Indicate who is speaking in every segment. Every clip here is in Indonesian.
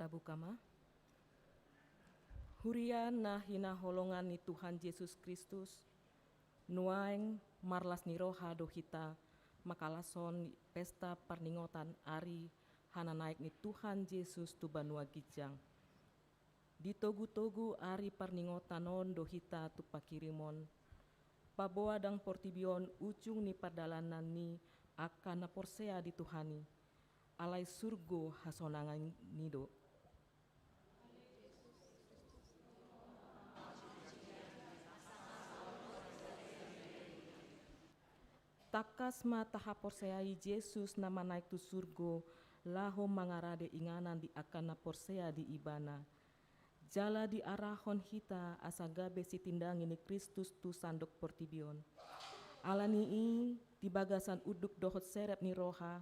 Speaker 1: tabukama. Hurian na hinaholongan ni Tuhan Yesus Kristus, nuaeng marlas ni roha dohita, makalason pesta parningotan ari hana naik ni Tuhan Yesus tu banua gijang. Ditogu-togu ari parningotanon dohita tu pakirimon, paboa dang portibion ujung ni pardalanan ni akan na porsea di Tuhani, alai surgo hasonangan nido. Takas ma taha porseai Yesus nama naik tu surgo, laho mangarade inganan di akan na porsea di ibana. Jala di arahon hita asagabe si tindangi ni Kristus tu sandok portibion. Alani i di bagasan uduk dohot serep ni roha,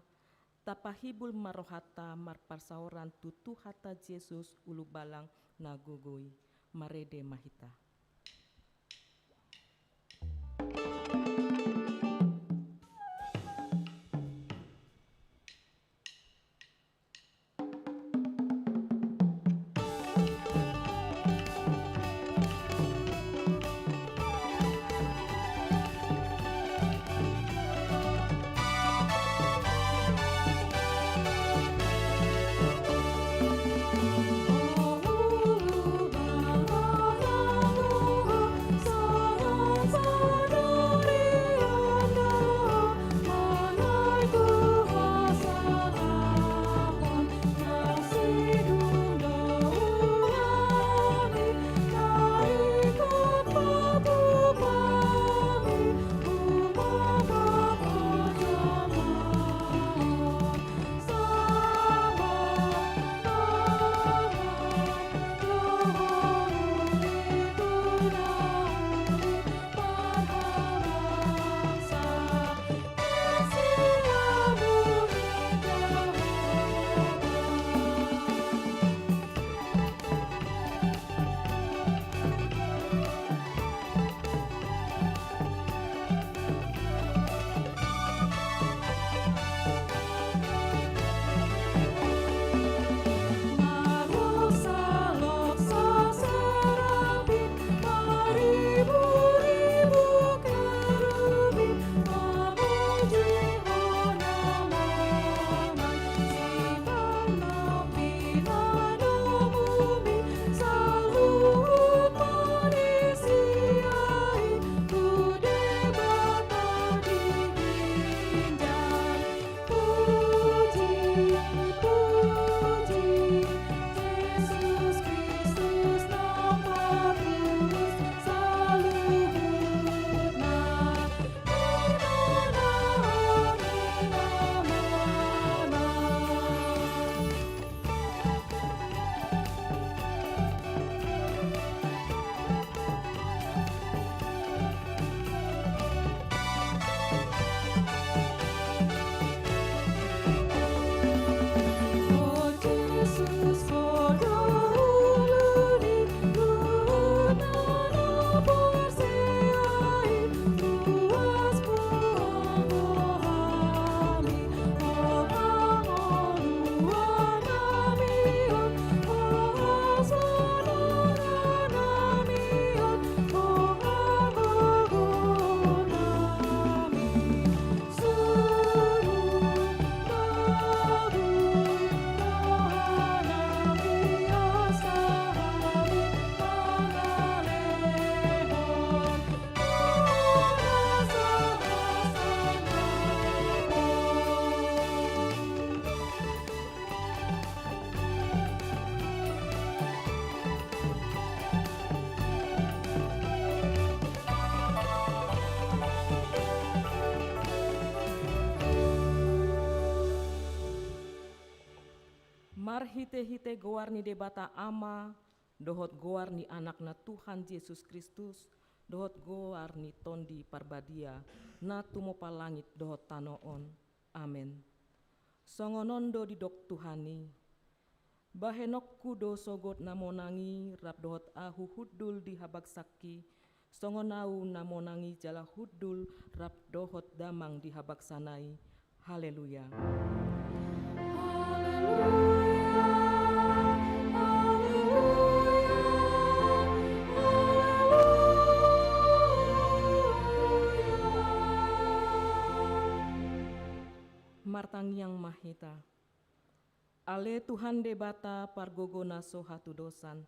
Speaker 1: tapahibul marohata marparsaoran tu hata Yesus ulu balang nagogoi, marede mahita. Hite-hite goar ni debata ama, dohot goar ni anak na Tuhan Yesus Kristus, dohot goar ni tondi parbadia, na tumopa langit dohot tanoon. Amen. Songonondo di dok Tuhani, bahenok kudo sogot namonangi, rap dohot ahu hudul di habag sakki, songonau namonangi jala hudul, rap dohot damang di habag sanai. Haleluya. Haleluya. Sang Yang Mahita. Ale Tuhan debata pargogo naso hatu dosan.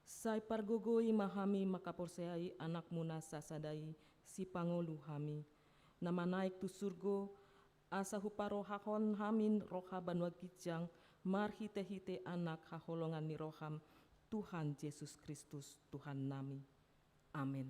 Speaker 1: Sai pargogo imahami makaporseai anakmu nasa sadai si pangolu hami. Nama naik tu surgo asa huparo hakon hamin roha banwa gijang marhite-hite anak haholongan ni roham Tuhan Yesus Kristus Tuhan nami. Amin.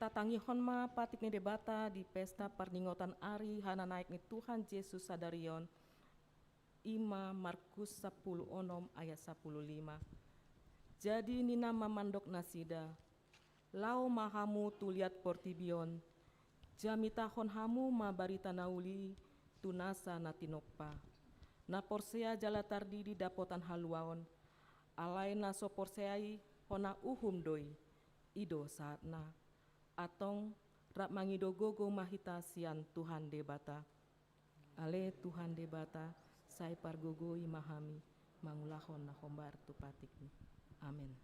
Speaker 1: Tatangi honma patik ni debata di pesta perninggotan ari hana naik ni Tuhan Yesus sadarion ima Markus 10 onom ayat 15. Jadi nina mamandok nasida lau mahamu tuliat portibion jamitahon hamu ma barita nauli tunasa natinokpa na porsea jala tardidi dapotan haluaon alai na so porseai hona uhum doi ido saatna atong rap mangido gogo mahita sian Tuhan debata. Ale Tuhan debata, sai pargogo imahami, mangulahon na hombar tu patikni. Amin.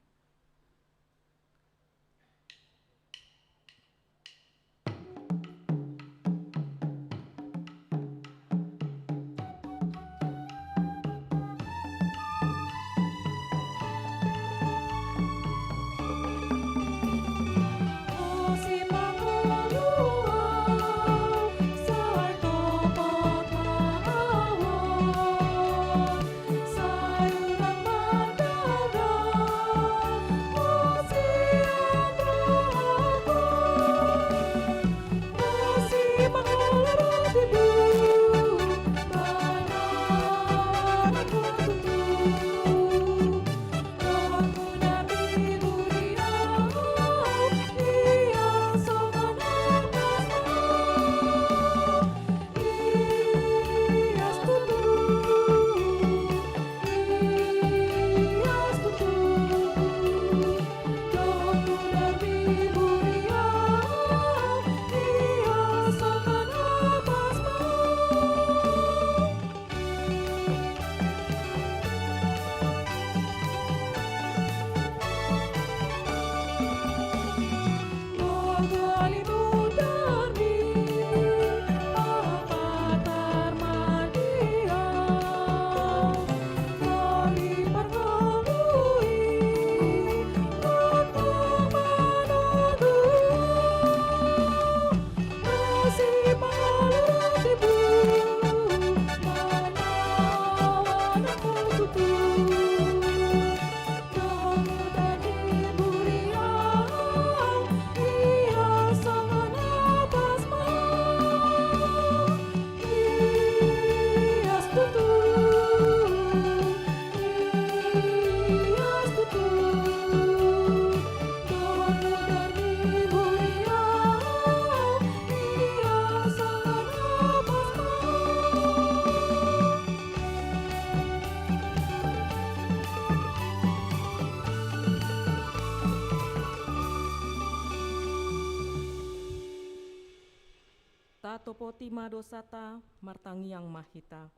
Speaker 1: Matopoti madosata martangi yang mahita.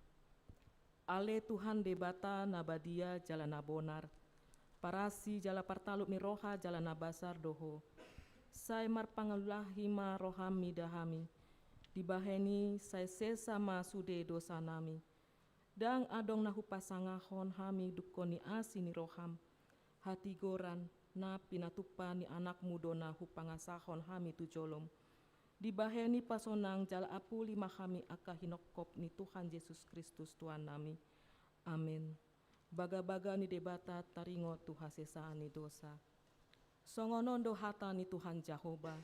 Speaker 1: Ale Tuhan debata nabadia jalana bonar. Parasi jala partaluk miroha jalana basar doho. Sai marpangalahi ma rohami dahami. Dibaheni sai sesama sude dosa nami. Dang adong nahu pasangahon hami dukoni asini roham. Hati goran na pinatupa ni anak mudona hu pangasahon hami tujolom. Dibaheni pasonang jala apuli mahami aka hinokop ni Tuhan Yesus Kristus Tuhan nami. Amin. Baga-baga ni debata taringo Tuhan sesaan ni dosa. Songonondo hata ni Tuhan Jehovah.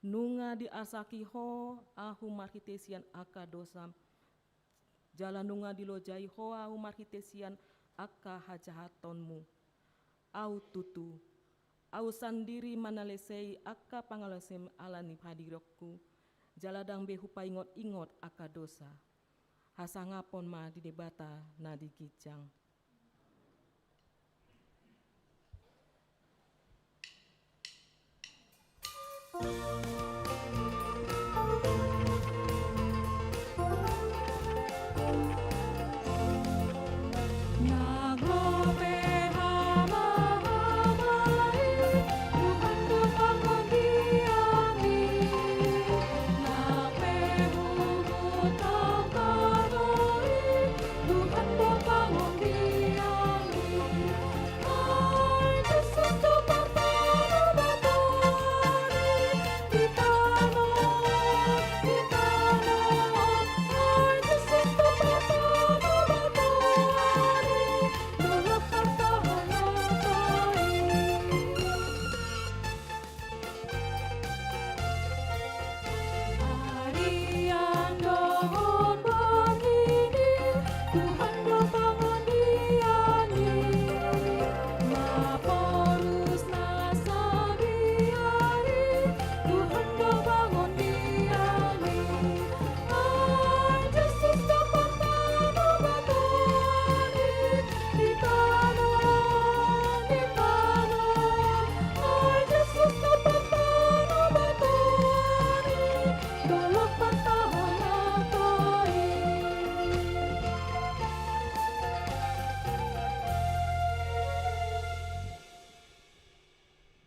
Speaker 1: Nunga di asaki ho ahu marhitesian aka dosa. Jala nunga di lojai ho ahu marhitesian aka hajahatonmu. Au tutu. Au sandiri manalesei aka pangalasem alani hadirokku. Jaladang behu paingot-ingot aka dosa. Hasangapon ma di debata na di kijang.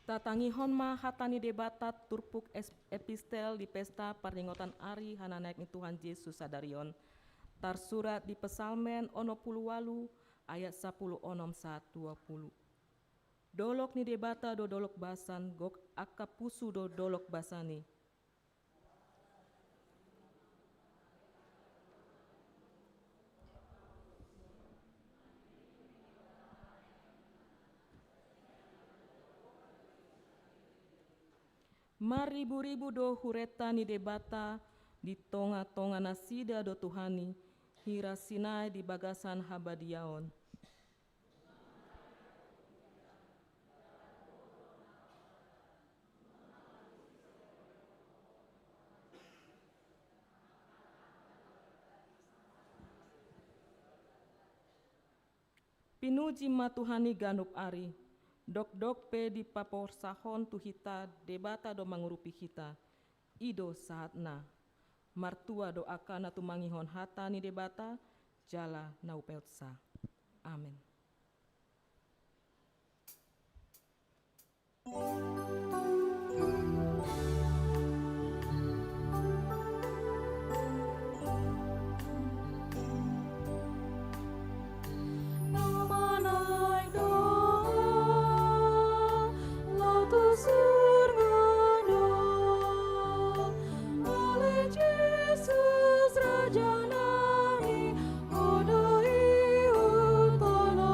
Speaker 1: Tatangihon ma hatani debata turpuk epistel di pesta peringotan ari hana naik ni Tuhan Yesus sadarion. Tarsurat di pesalmen ono pulu walu ayat 10 onom 120. Dolok ni debata do dolok basan gok aka pusu do dolok basani. Maribu-ribu do hureta ni debata di tonga-tonga nasida do Tuhani hira Sinai di bagasan habadiaon. Pinuji ma Tuhani ganup ari. Dok-dok pe di papor sahon tu hita debata do mangurupi hita. Ido saat na. Martua do akana tu mangihon hata ni debata jala na upelsa. Amin.
Speaker 2: Raja nami, odoi utolo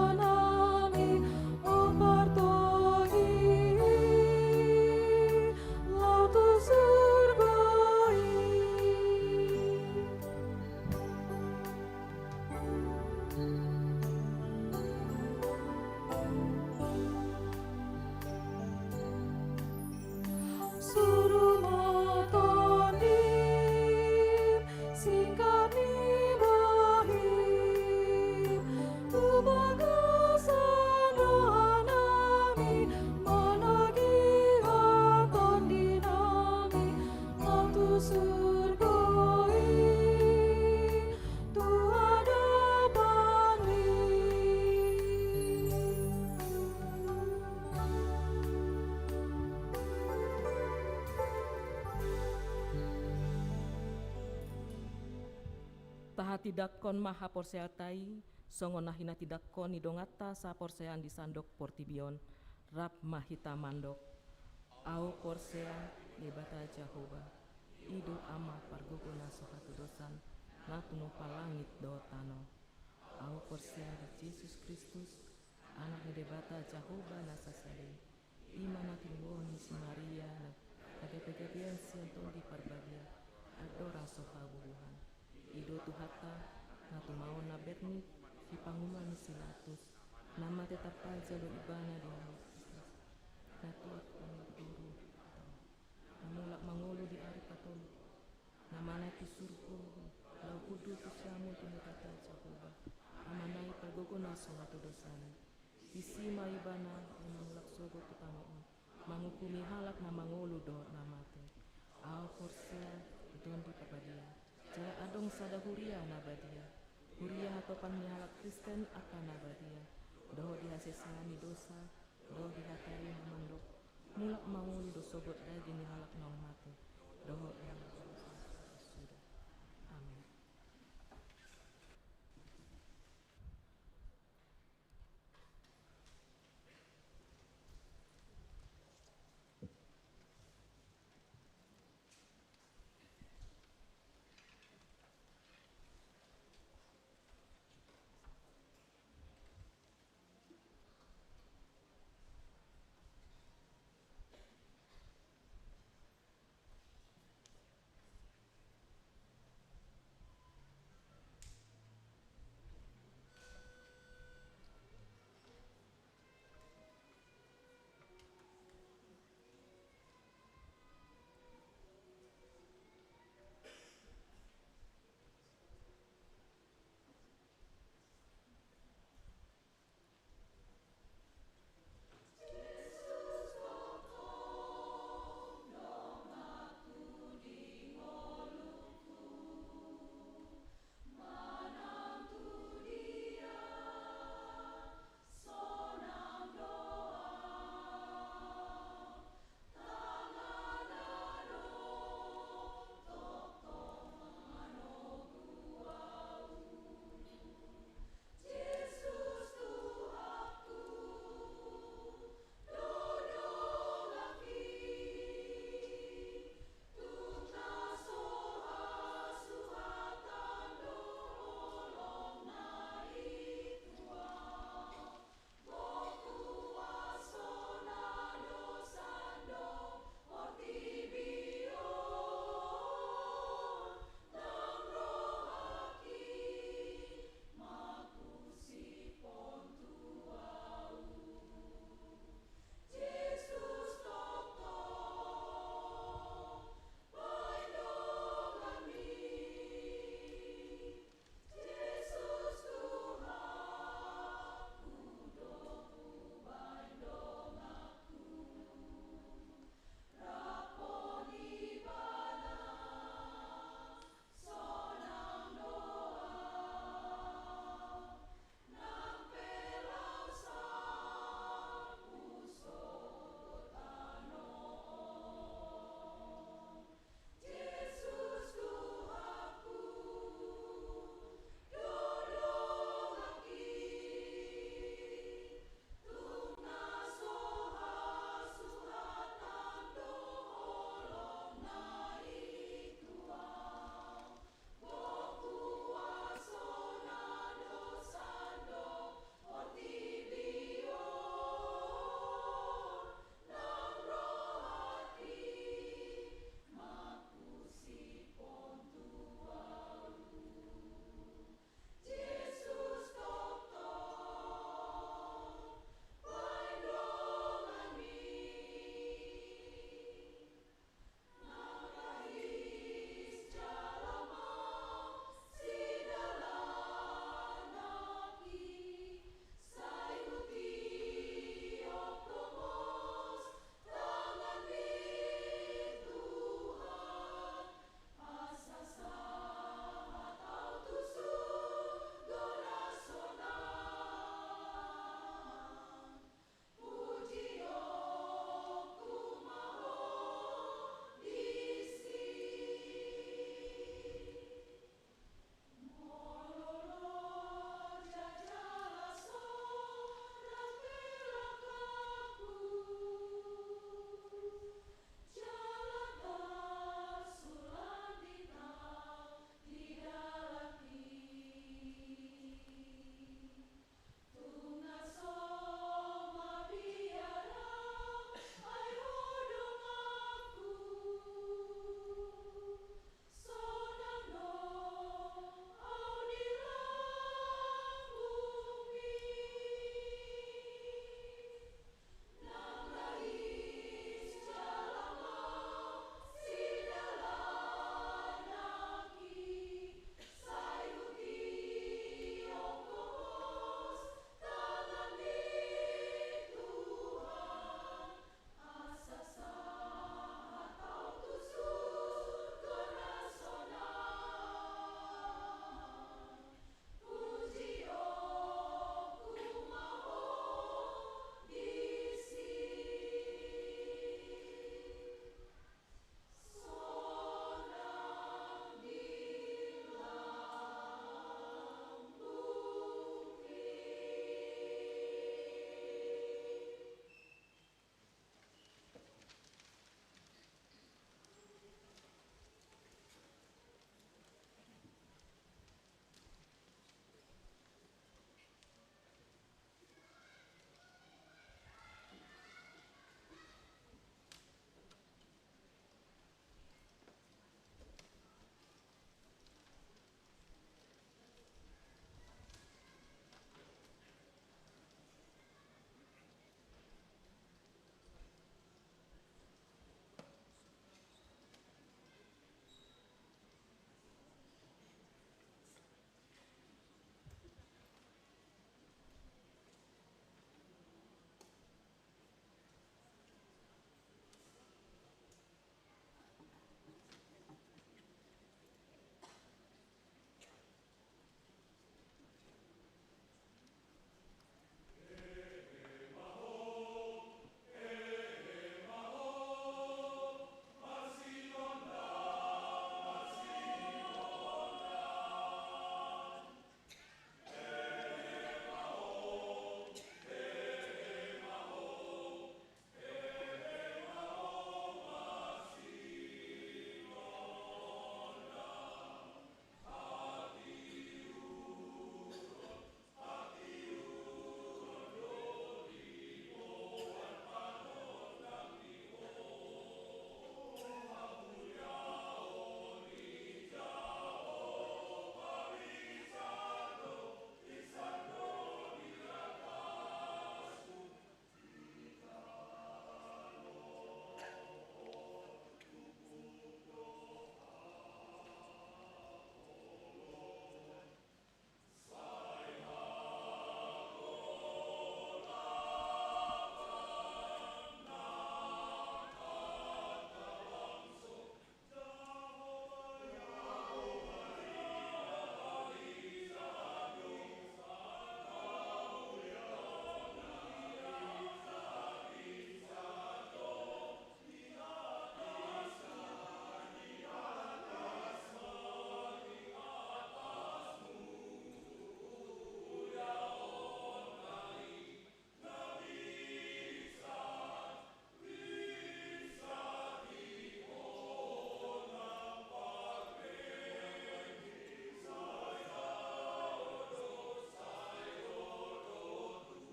Speaker 1: tidakon maha porseatai, songon nahina tidakon idongata sa porsean di sandok portibion, rap mahita mandok. Au porsea lebata Jehovah, ido ama parguguna sohatu dosan, natuno palangit do tano. Au porsea di Yesus Kristus, anak debata Jehovah nasasale, imana tiwoni si Maria na gabe-gabean sianton di parbadia, adora soha bubuhan. Ido tuhata na tumaon na berni di panguman silatus nama tetap aja lo ibana di Kristus na tuat pangituru namulak mangolo di ari patolo namana ti surgo lau kudu tu siamu tu kata Jehovah amanai pagogo naso na dosana isima ibana namulak sogo tu tanoon mangukumi halak na mangolo do namate au porsea idon di papadia jala adong sada huria nabadia huria hatopan mihalak Kristen akan nabadia doho dihasesani dosa doho dihatai namandok mulak manguli dosobot lagi mihalak naung mati doho yang sudah amin.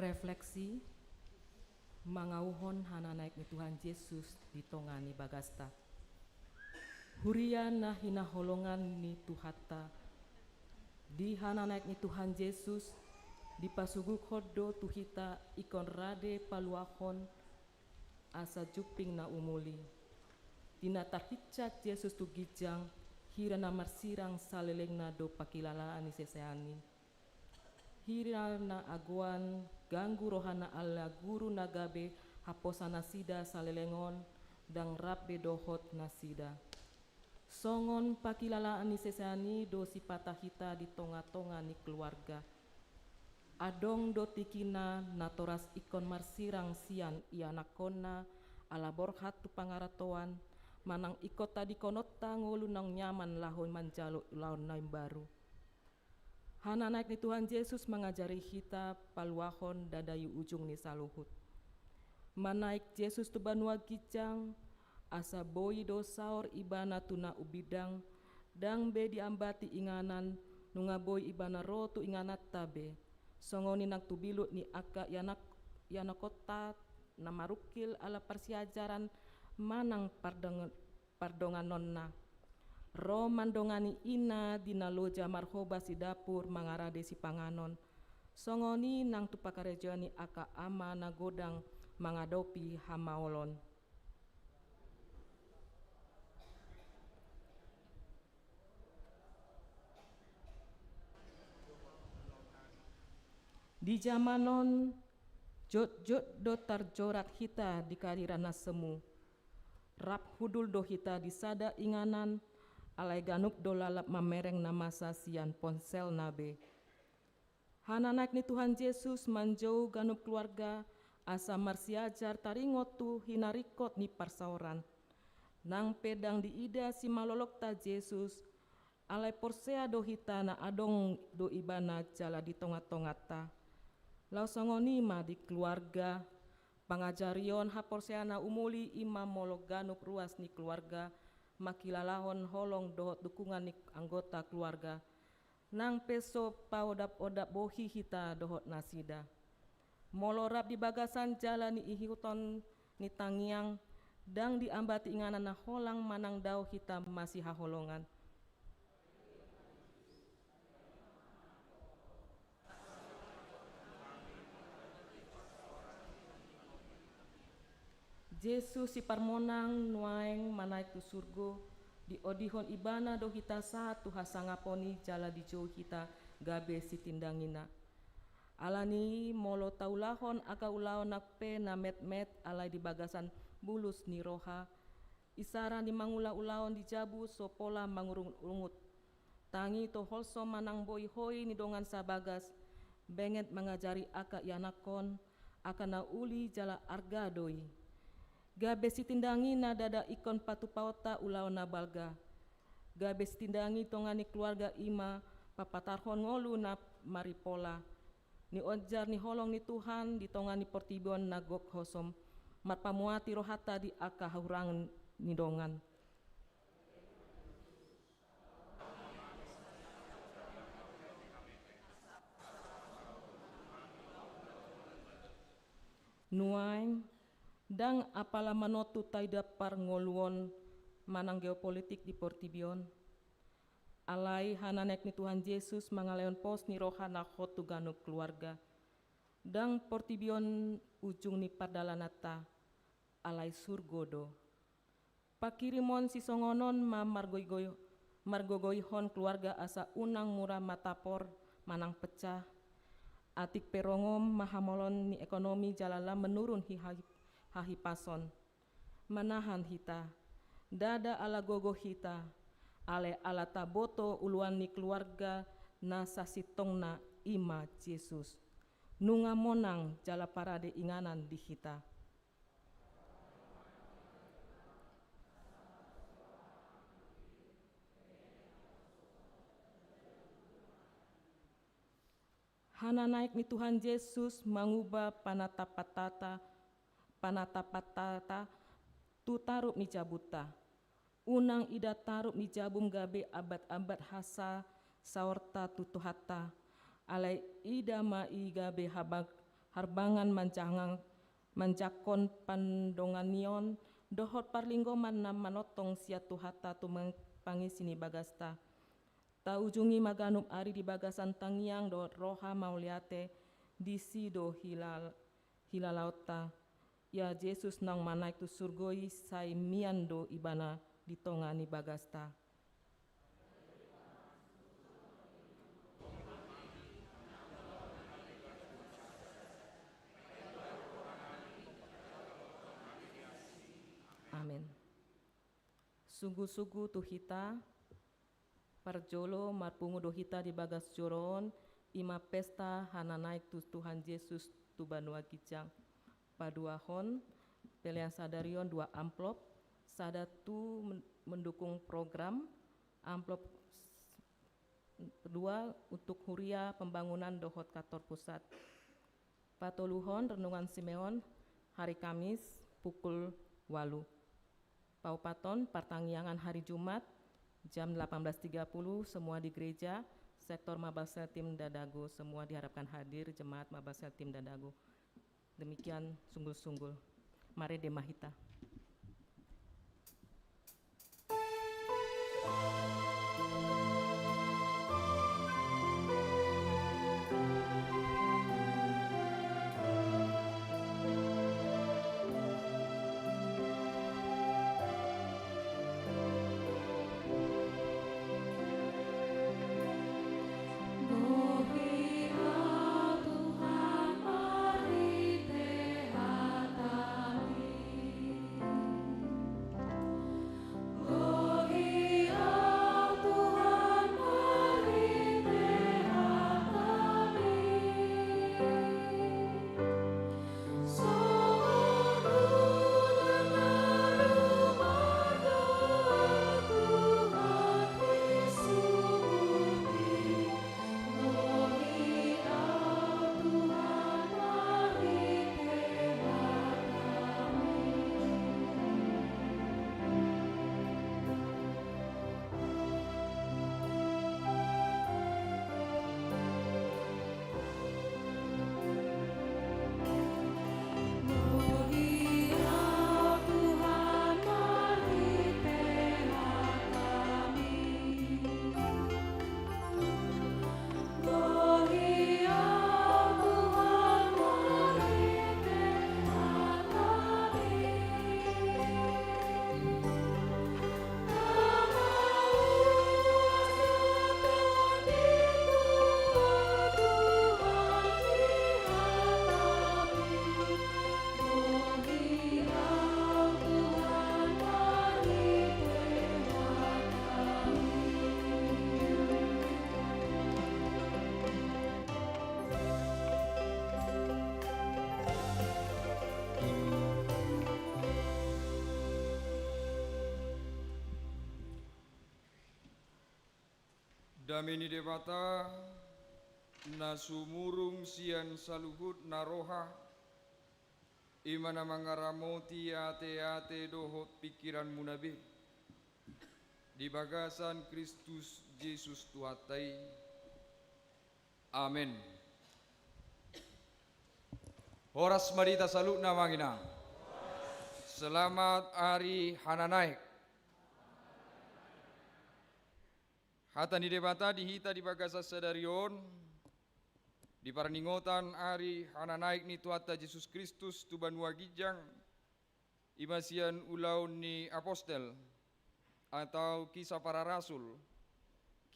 Speaker 1: Refleksi mangauhon hana naik ni Tuhan Yesus di tongani bagasta. Huria na hina holongan ni Tuhata. Di hana naik ni Tuhan Yesus di pasuguk hodo tuhita ikon rade paluahon asa juping na umuli. Dina tarhicak Yesus tu gijang hira na marsirang saleleng na do pakilalaan ni seseani. Hira na aguan ganggu rohana ala guru nagabe haposana sida salelengon dang rabbe dohot nasida. Songon pakilalaan ni sesani do si patahita di tonga-tonga ni keluarga. Adong do tikina natoras ikon marsirang sian ianakona ala borhat tu pangaratoan manang ikot tadi konota ngolu nang nyaman lahon manjalo laon naim baru. Hana naik ni Tuhan Yesus mengajari kita paluahon dadayu ujung ni saluhut. Manaik Yesus tu banua gijang, asa boi do saor ibana tuna ubidang, dang be diambati inganan, nunga boi ibana ro tu inganat tabe. Songoni nang tu bilut ni aka yanakota na marukil ala persiajaran manang pardongan nonna. Ro mandongani ina dina loja marhoba si dapur mangarade si panganon. Songoni nang tu pakarejani aka ama na godang mangadopi hamaolon. Di zamanon jot-jot do tarjorat hita di karirana semu. Rap hudul do hita di sada inganan alai ganuk do lalap mamereng nama sasian ponsel nabe. Hana naik ni Tuhan Yesus manjau ganuk keluarga asa marsiajar taringot tu hinarikot ni parsauran. Nang pedang di ida si malolok ta Yesus alai porsea do hita na adong do ibana jala di tonga-tonga ta. Lau songoni ma di keluarga pangajarion ha porsea na umuli imam molok ganuk ruas ni keluarga makilalahon holong dohot dukungan ni anggota keluarga. Nang peso paodap-odap bohi hita dohot nasida. Molorap di bagasan jalan ni ihiuton ni tangiang, dang diambati inganan na holang manang dau hita masih haholongan. Yesus si parmonang nuaeng manaik tu surgo di odihon ibana do hita satu hasangaponi jala di jauh hita gabe si tindangina. Alani molo taulahon aka ulaon nakpe na met-met alai di bagasan bulus ni roha. Isara ni mangula-ulaon di jabu so pola mangurung-urungut. Tangi to holso manang boi hoi ni dongan sabagas. Benget mengajari aka yanakon aka na uli jala arga doi. Gabe si tindangi na dada ikon patu pauta ulau na balga. Gabe si tindangi tongani keluarga ima papatarhon ngolu na maripola. Ni ojar ni holong ni Tuhan di tongani portibon na gok hosom. Marpamuati rohata di aka haurangan ni dongan. Nuaing dang apala manotu taida par ngoluon manang geopolitik di Portibion. Alai hananek ni Tuhan Yesus mangaleon pos ni rohana khotu ganuk keluarga. Dang Portibion ujung ni pardalanata alai surgodo. Pakirimon si songonon ma margogoihon keluarga asa unang murah matapor manang pecah. Atik perongom mahamolon ni ekonomi jalala menurun hahipason, manahan hita, dada ala gogo hita, ale ala taboto uluan ni keluarga na sasitong na ima Yesus. Nunga monang jala parade inganan di hita. Hana naik ni Tuhan Yesus mengubah panatapatata tu tarup ni jabuta. Unang ida tarup ni jabum gabe abad-abad hasa saorta tutuhata. Alai ida ma i gabe harbangan mancakon pandonganion, dohot parlinggo manotong sia tuhata tu pangisini bagasta. Ta ujungi maganup ari di bagasan tangiang dohot roha mauliate disi do hilalauta. Ya Yesus nang manaik tu surgoi sai miando ibana di tonga ni bagasta. Amin. Sungguh-sungguh tu hita parjolo marpungu do hita di bagas joron ima pesta hana naik tu Tuhan Yesus tu banua kijang. Paduahon pelian sadarion 2 amplop, sada tu mendukung program, amplop kedua untuk huria pembangunan dohot kantor pusat. Patoluhon renungan Simeon hari Kamis pukul 8. Paupaton pertanggiangan hari Jumat jam 18.30 semua di gereja sektor Mabasel Tim Dadago, semua diharapkan hadir jemaat Mabasel Tim Dadago. Demikian sungguh-sungguh. Mari Demahita.
Speaker 2: Damini debata na sumurung sian saluhut naroha imana mangaramoti ate-ate dohot pikiran munabe di bagasan Kristus Yesus tuatai. Amin. Horas marita saluk na mangina. Selamat hari Hananaik. Hata ni debata dihita di bagasa sadarion di paraningotan ari Hananaik ni tuata Yesus Kristus tu banua gijang imasian ulau ni apostel atau kisah para rasul 1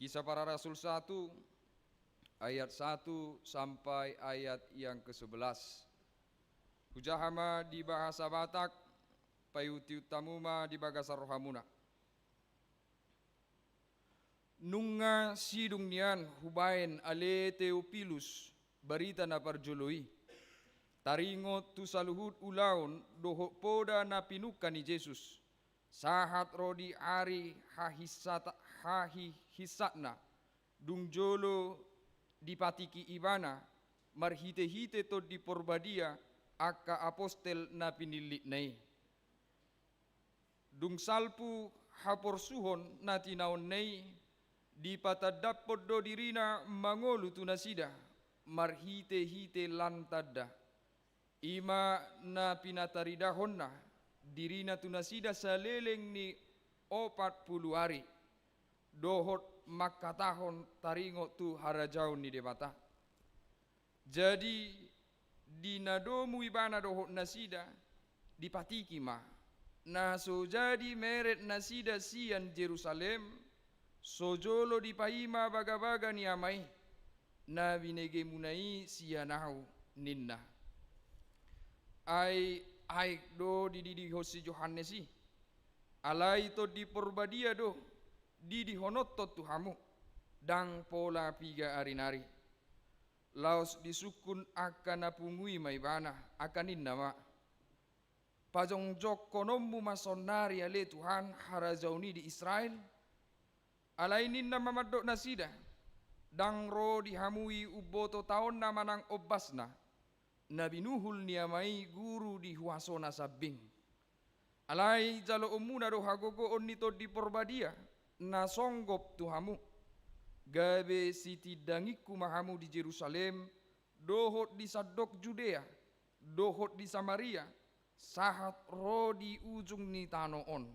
Speaker 2: ayat 1 sampai ayat yang ke-11. Hujahama di bahasa Batak, payuti utamuma di bagasa rohamuna. Nunga sidung nian hubain ale Teopilus barita na parjoloi. Taringot tu saluhut ulaun doho poda na pinuka ni Jesus. Sahat rodi ari hahihisatna dung jolo dipatiki ibana marhite-hite to di porbadia aka apostel na pinilik nai. Dung salpu hapor suhon na tinaon nai di patadapod do dirina mangolu tunasida marhite-hite lantada Ima na pinataridahon na diri na tunasida sa leleng ni 40 hari. Dohot makatahon taringo tu harajaw ni debata. Jadi dinadomu ibana dohot nasida dipatiki ma. Na so jadi meret nasida sian Jerusalem sojolo dipaima baga-baga ni amai na binege munai sianahu ninna. Ai do di hosi Johannesi alai to di porbadia do di honotot tuhamu dang pola piga arinari laos disukun akan apungui maibana akanin nama pajong jok konommu masonari ale Tuhan harajauni di Israel alainin nama madok nasida dang ro dihamui uboto taon nama nang obasna Nabi Nuhul niamai guru di huasona sabing alai jalo umuna do hagogo onito di porbadia na songgop tuhamu gabe siti dangiku mahamu di Jerusalem dohot di Sadok Judea dohot di Samaria sahat ro di ujung ni tanoon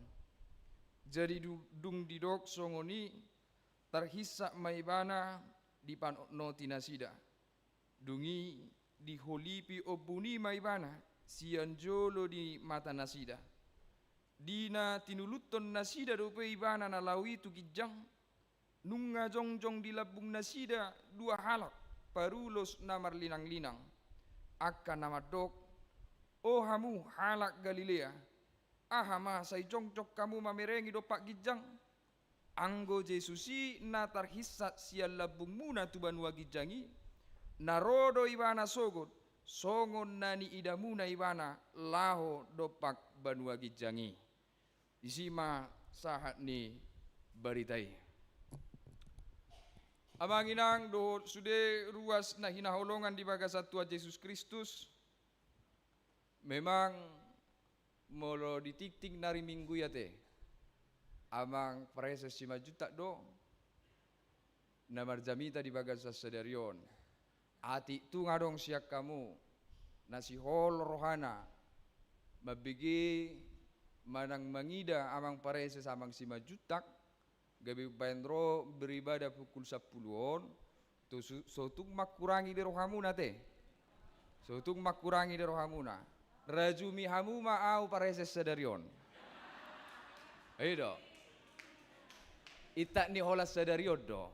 Speaker 2: jadi dung didok songoni terhisa maibana di panokno tinasida dungi di holipi obuni maibana sian jolo di mata nasida dina tinuluton nasida dope ibana na lawi tu kijang nunga jongjong di labung nasida 2 halak parulos namar linang-linang akan nama dok oh hamu halak Galilea ahama say jongjok kamu mamerengi dopak kijang anggo Jesusi na tarhisat sial labung muna tu banua gijangi narodo ibana sogot songon nani idamuna ibana laho dopak banua gijangi isima sahat ni baritai amanginang do sude ruas na hinaholongan di baga satua Yesus Kristus memang molo ditikting nari minggu yate amang preses 5 juta do namar jamita di baga sasadarion ati tu ngadong siak kamu nasi hol rohana mabigi manang mangida amang parese samang 5 juta gabi bandro beribadah pukul 10-on tu sotung makurangi di rohamu nate sotung makurangi di rohamu na rajumi hamu maau parese sadarion ayo itak ni holas sadarion do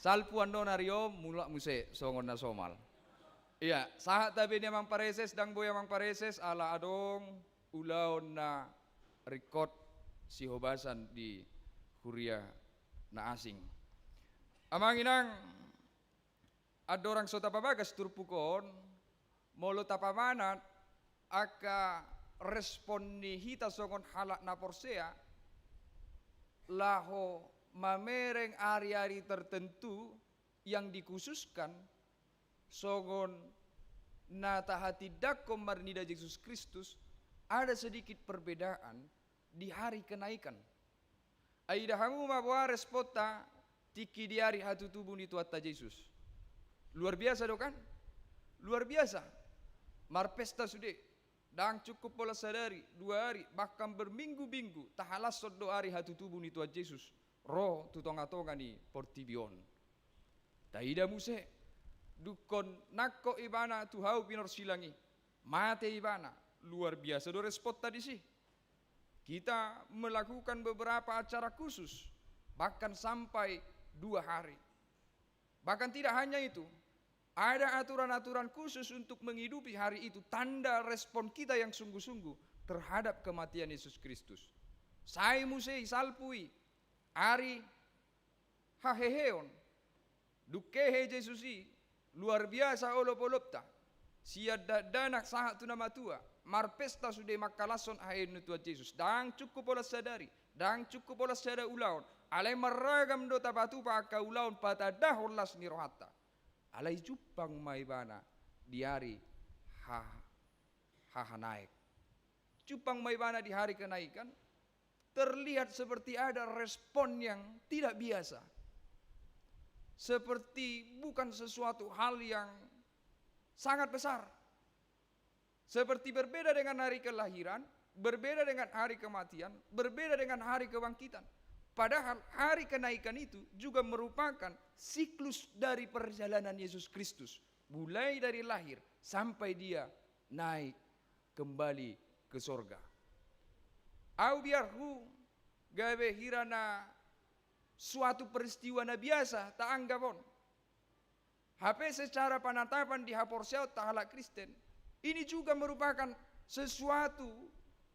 Speaker 2: salpuan do nario mulak muse songon na somal iya sahat tabi ni amang pareses dang boy amang pareses ala adong ulaon na record si hobasan di Kuria na asing amang inang adorang sota pabagas turpukon molo tapamanat aka respon ni hita songon halak na porsea laho mamereng ari-ari tertentu yang dikhususkan songon nata hati dakom marnida Yesus Kristus ada sedikit perbedaan di hari kenaikan. Aida hamu mabuah respota tiki di hari hatu tubuh ni tuata Yesus. Luar biasa do kan? Luar biasa. Marpesta sude dang cukup pola sadari 2 hari bahkan berminggu-minggu tahalas do hari hatu tubuh ni tuat Yesus. Roh tutonga-tonga ni portibion. Taida muse dukon nakko ibana tuhau pinor silangi. Mate ibana luar biasa do respot tadi sih. Kita melakukan beberapa acara khusus bahkan sampai 2 hari. Bahkan tidak hanya itu, ada aturan-aturan khusus untuk menghidupi hari itu, tanda respon kita yang sungguh-sungguh terhadap kematian Yesus Kristus. Sai musei salpui ari haheheon dukehe Jesusi luar biasa olop-olopta siada danak sahat tu nama tua marpesta sude makalason haen tua Yesus dang cukup pola sadari dang cukup pola sadar ulaun alai meragam do tabatu paka ulaun patadah olas ni rohata alai jupang maibana di hari naik jupang maibana di hari kenaikan terlihat seperti ada respon yang tidak biasa. Seperti bukan sesuatu hal yang sangat besar. Seperti berbeda dengan hari kelahiran, berbeda dengan hari kematian, berbeda dengan hari kebangkitan. Padahal hari kenaikan itu juga merupakan siklus dari perjalanan Yesus Kristus. Mulai dari lahir sampai dia naik kembali ke sorga. Au biarhu gawe hirana suatu peristiwa na biasa tak anggapon. HP secara penatapan di Haporsiaut Tahala Kristen. Ini juga merupakan sesuatu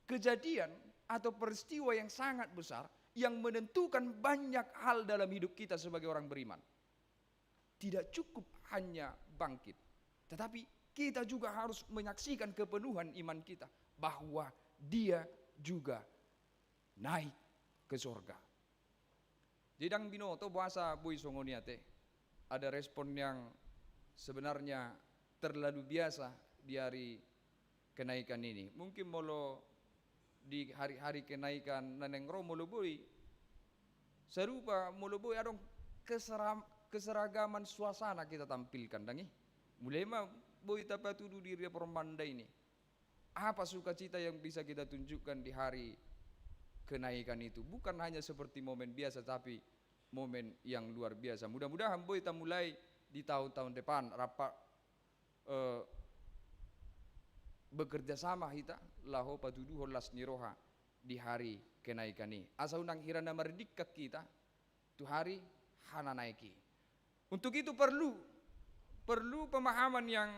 Speaker 2: kejadian atau peristiwa yang sangat besar yang menentukan banyak hal dalam hidup kita sebagai orang beriman. Tidak cukup hanya bangkit, tetapi kita juga harus menyaksikan kepenuhan iman kita bahwa dia juga naik ke surga. Jedang binoto bahasa bui songoniate. Ada respon yang sebenarnya terlalu biasa di hari kenaikan ini. Mungkin molo di hari-hari kenaikan nanengro molo bui serupa molo bui adong keseragaman suasana kita tampilkan dangi. Mulai mah bui tapatudu diri permanda ini. Apa sukacita yang bisa kita tunjukkan di hari kenaikan itu? Bukan hanya seperti momen biasa tapi momen yang luar biasa. Mudah-mudahan bui kita mulai di tahun-tahun depan rapat bekerja sama kita laho patudu holas niroha di hari kenaikan ini. Asa unang hirana merdika kita tu hari hana naiki. Untuk itu perlu pemahaman yang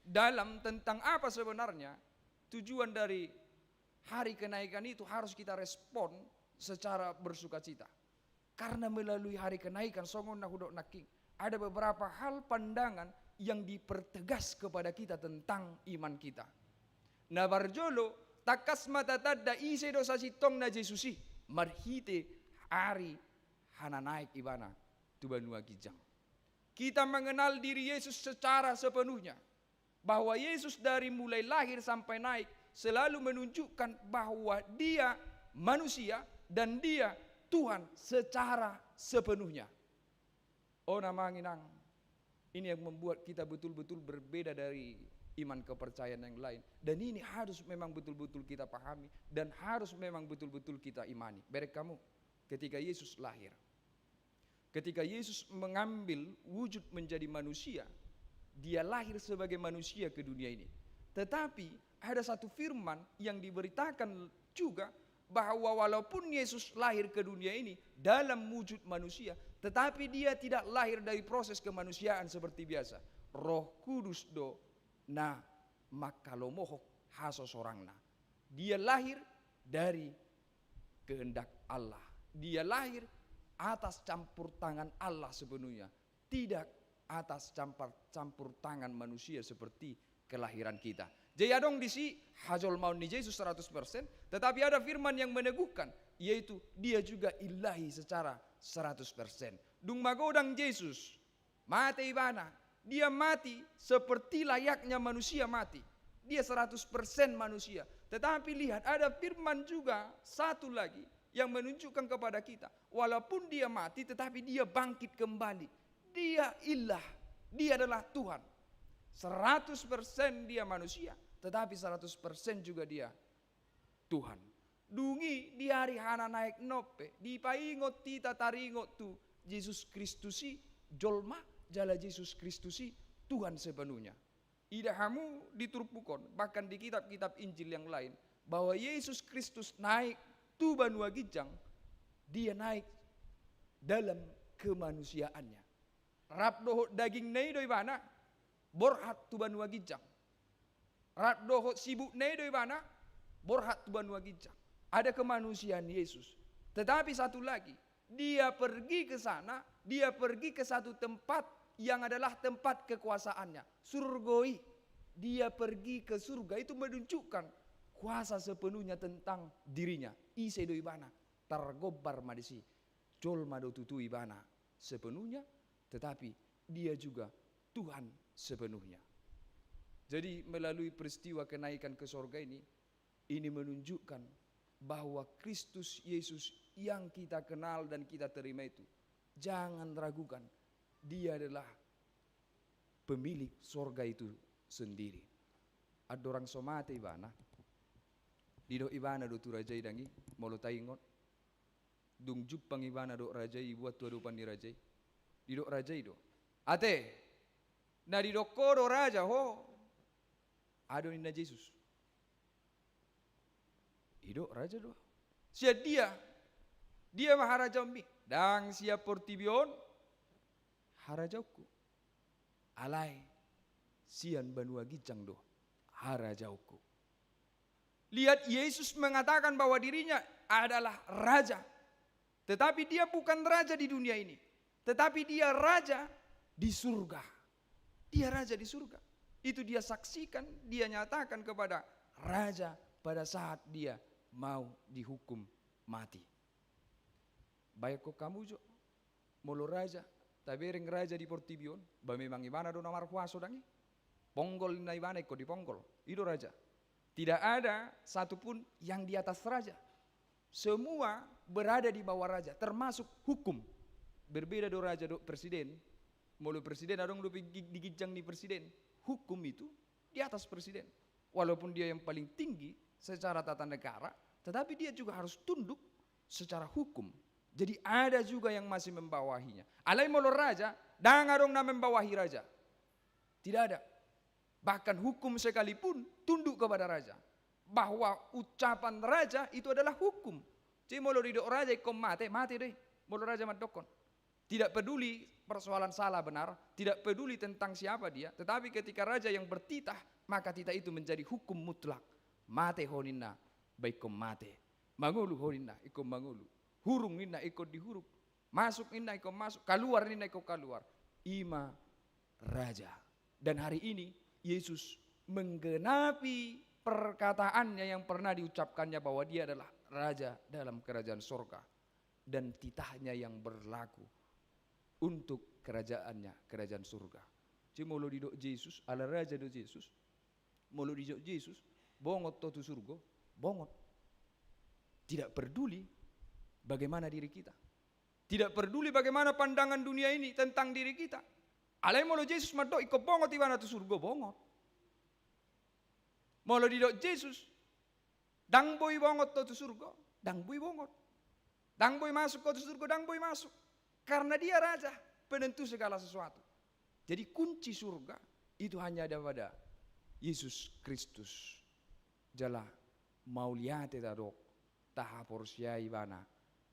Speaker 2: dalam tentang apa sebenarnya tujuan dari hari kenaikan itu harus kita respon secara bersukacita. Karena melalui hari kenaikan songon nahudok naking ada beberapa hal pandangan yang dipertegas kepada kita tentang iman kita. Na barjolo takas mata tadda ise dosa sitong na Jesusi marhite hari hana naik ibana tubanua gijang. Kita mengenal diri Yesus secara sepenuhnya. Bahwa Yesus dari mulai lahir sampai naik selalu menunjukkan bahwa dia manusia dan dia Tuhan secara sepenuhnya. Oh namanginang, ini yang membuat kita betul-betul berbeda dari iman kepercayaan yang lain. Dan ini harus memang betul-betul kita pahami dan harus memang betul-betul kita imani. Berek kamu ketika Yesus lahir. Ketika Yesus mengambil wujud menjadi manusia, dia lahir sebagai manusia ke dunia ini. Tetapi ada satu firman yang diberitakan juga bahwa walaupun Yesus lahir ke dunia ini dalam wujud manusia, tetapi dia tidak lahir dari proses kemanusiaan seperti biasa. Roh Kudus do na makalomohok haso sorangna. Dia lahir dari kehendak Allah. Dia lahir atas campur tangan Allah sepenuhnya. Tidak atas campur tangan manusia seperti kelahiran kita. Jadi adong disi hajol maun ni Yesus 100%, tetapi ada firman yang meneguhkan, yaitu dia juga ilahi secara 100%. Dung magodang Yesus mati ibana, dia mati seperti layaknya manusia mati. Dia 100% manusia. Tetapi lihat ada firman juga satu lagi yang menunjukkan kepada kita, walaupun dia mati tetapi dia bangkit kembali. Dia ilah, dia adalah Tuhan. 100% dia manusia, tetapi 100% juga dia Tuhan. Dungi di hari hana naik nope, di paingot tita taringot tu Yesus Kristusi jolma jala Yesus Kristusi Tuhan sepenuhnya. Ida hamu diturpukon bahkan di kitab-kitab Injil yang lain bahwa Yesus Kristus naik tu banua gijang, dia naik dalam kemanusiaannya. Rap doho daging nei doi bana borhat tu banua gijang. Rap doho sibuk nei doi bana borhat tu banua gijang. Ada kemanusiaan Yesus. Tetapi satu lagi, dia pergi ke sana, dia pergi ke satu tempat yang adalah tempat kekuasaannya, surgoi. Dia pergi ke surga, itu menunjukkan kuasa sepenuhnya tentang dirinya. Ise doi bana targobar madisi jol mado tutu ibana sepenuhnya, tetapi dia juga Tuhan sepenuhnya. Jadi melalui peristiwa kenaikan ke surga ini menunjukkan bahwa Kristus Yesus yang kita kenal dan kita terima itu, jangan ragukan, dia adalah pemilik surga itu sendiri. Ada orang somate ibana. Dido ibana do tu rajai dangi molo taingot. Dung jupang ibana do rajai buat tu adupan di rajai. Dido rajai do. Ate. Na dido koro raja ho. Ado ninna Yesus. Ido raja do. Sia dia maharaja umbi. Dang sia portibion harajauku. Alai sian banua gijang do. Harajauku. Lihat Yesus mengatakan bahwa dirinya adalah raja. Tetapi dia bukan raja di dunia ini. Tetapi dia raja di surga. Dia raja di surga. Itu dia saksikan, dia nyatakan kepada raja pada saat dia mau dihukum mati. Baik kok kamu jo, molo raja, tapi ring raja di Portibion, ba memang ibana do namar kuaso dangi. Ponggol na ibana ikut di ponggol, itu raja. Tidak ada satupun yang di atas raja. Semua berada di bawah raja, termasuk hukum. Berbeda do raja do presiden, molo presiden adong do digijang di presiden. Hukum itu di atas presiden. Walaupun dia yang paling tinggi secara tata negara, tetapi dia juga harus tunduk secara hukum. Jadi ada juga yang masih membawahinya. Alai molo raja, dangarong na membawahi raja. Tidak ada. Bahkan hukum sekalipun tunduk kepada raja. Bahwa ucapan raja itu adalah hukum. Jadi molo ridok raja ikom mati deh. Molo raja madokon. Tidak peduli persoalan salah benar, tidak peduli tentang siapa dia, tetapi ketika raja yang bertitah, maka titah itu menjadi hukum mutlak. Mate honina, baikom mate. Mangulu honina, ikom mangulu. Hurung nina ikut dihurung. Masuk nina ikom masuk, keluar nina ikom keluar. Ima raja. Dan hari ini Yesus menggenapi perkataannya yang pernah diucapkannya bahwa dia adalah raja dalam kerajaan surga. Dan titahnya yang berlaku untuk kerajaannya, kerajaan surga. Jadi molo didok Yesus, ala raja do Yesus. Molo didok Yesus, bongot to surga, bongot. Tidak peduli bagaimana diri kita. Tidak peduli bagaimana pandangan dunia ini tentang diri kita. Alai molo Yesus madok iko bongot ibana tu surga, bongot. Molo didok Yesus, dang boy bongot to surga, dang boy bongot. Dang boy masuk ke surga, dang boy masuk. Karena dia raja, penentu segala sesuatu. Jadi kunci surga itu hanya ada pada Yesus Kristus. Jala mau lihat tadok taha porsia ibana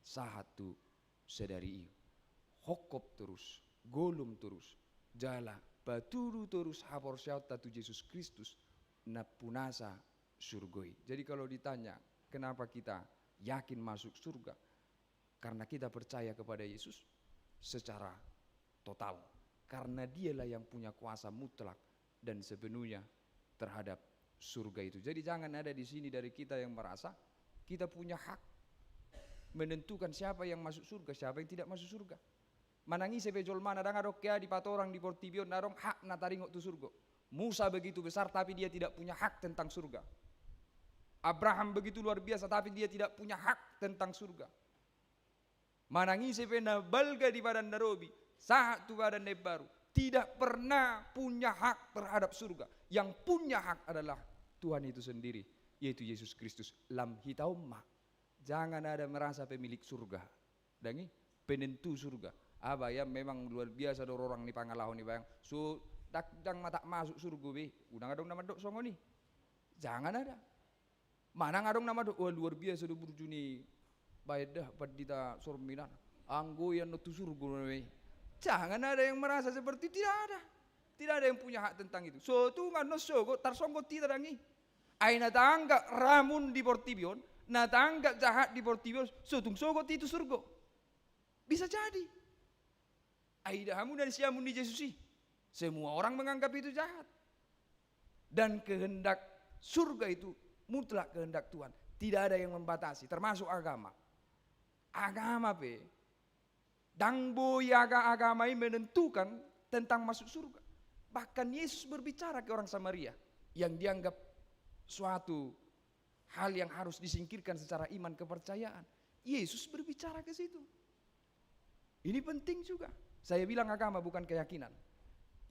Speaker 2: sahatu sedari iu. Hokop terus, golum terus, jala baturu terus haporsia tatu Yesus Kristus na punasa surgoi. Jadi kalau ditanya kenapa kita yakin masuk surga? Karena kita percaya kepada Yesus secara total. Karena dialah yang punya kuasa mutlak dan sepenuhnya terhadap surga itu. Jadi jangan ada di sini dari kita yang merasa kita punya hak menentukan siapa yang masuk surga, siapa yang tidak masuk surga. Manangi sepejol mana dang adok ya di patorang di Portibion narong hak nataringok tu surga. Musa begitu besar tapi dia tidak punya hak tentang surga. Abraham begitu luar biasa tapi dia tidak punya hak tentang surga. Manangi sepena balga di badan narobi, saat tu badan baru, tidak pernah punya hak terhadap surga. Yang punya hak adalah Tuhan itu sendiri, yaitu Yesus Kristus. Lam hitaumma, jangan ada merasa pemilik surga. Dangi penentu surga. Aba ya memang luar biasa orang ni pangalahon ni bayang. So dakdang mata masuk surga be, udah ngadong nama dok songo ni. Jangan ada. Mana ngadong nama dok, wah luar biasa do burjuni. Baik dah padita sorminan anggo yang nutu surga. Jangan ada yang merasa seperti tidak ada yang punya hak tentang itu. So tu ngano sogo tarsonggo tidak dangi. Ai natangga ramun di Portibion, natangga jahat di Portibion, so tung sogo itu surga. Bisa jadi. Ai dahamu dan siamun di Yesus sih. Semua orang menganggap itu jahat. Dan kehendak surga itu mutlak kehendak Tuhan. Tidak ada yang membatasi, termasuk agama. Agama pe, dangbo yaga agama ini menentukan tentang masuk surga. Bahkan Yesus berbicara ke orang Samaria yang dianggap suatu hal yang harus disingkirkan secara iman kepercayaan. Yesus berbicara ke situ. Ini penting juga. Saya bilang agama bukan keyakinan.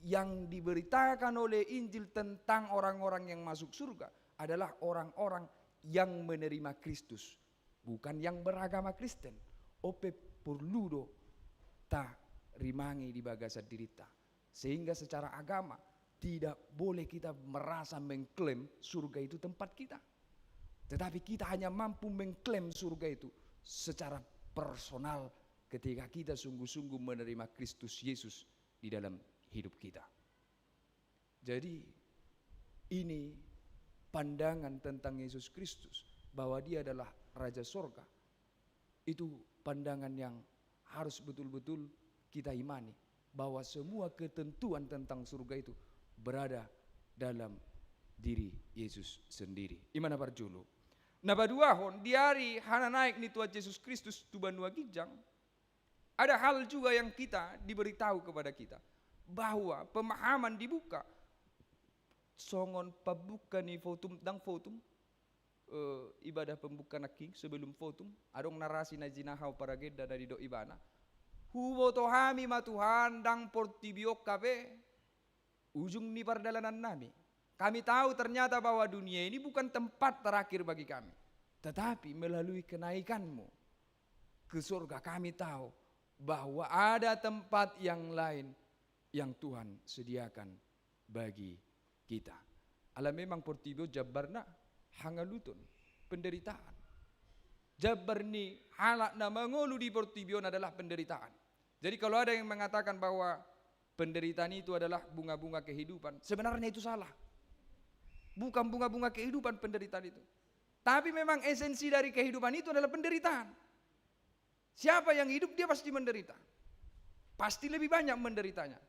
Speaker 2: yang diberitakan oleh Injil tentang orang-orang yang masuk surga adalah orang-orang yang menerima Kristus, bukan yang beragama Kristen. Ope perlu ta rimangi di bagasa dirita. Sehingga secara agama tidak boleh kita merasa mengklaim surga itu tempat kita. Tetapi kita hanya mampu mengklaim surga itu secara personal ketika kita sungguh-sungguh menerima Kristus Yesus di dalam hidup kita. Jadi ini pandangan tentang Yesus Kristus bahwa dia adalah Raja Sorga. Itu pandangan yang harus betul-betul kita imani, bahwa semua ketentuan tentang surga itu berada dalam diri Yesus sendiri. Imana parjulu. Nah baduahon di hari hana naik ni Tuhan Yesus Kristus tu banua gijang, ada hal juga yang kita diberitahu kepada kita, bahwa pemahaman dibuka songon pembuka ni fotum dang fotum ibadah pembuka naking sebelum fotum adong narasi na jinahau parageda dari do ibana hubo tohami matuhan dang portibiok kabe ujung ni perdalanan nami. Kami tahu ternyata bahwa dunia ini bukan tempat terakhir bagi kami, tetapi melalui kenaikanmu ke surga kami tahu bahwa ada tempat yang lain yang Tuhan sediakan bagi kita. Alam memang portibio jabarna hangalutun penderitaan. Jabarni halak na mangolu di portibio adalah penderitaan. Jadi kalau ada yang mengatakan bahwa penderitaan itu adalah bunga-bunga kehidupan, sebenarnya itu salah. Bukan bunga-bunga kehidupan penderitaan itu. Tapi memang esensi dari kehidupan itu adalah penderitaan. Siapa yang hidup dia pasti menderita. Pasti lebih banyak menderitanya.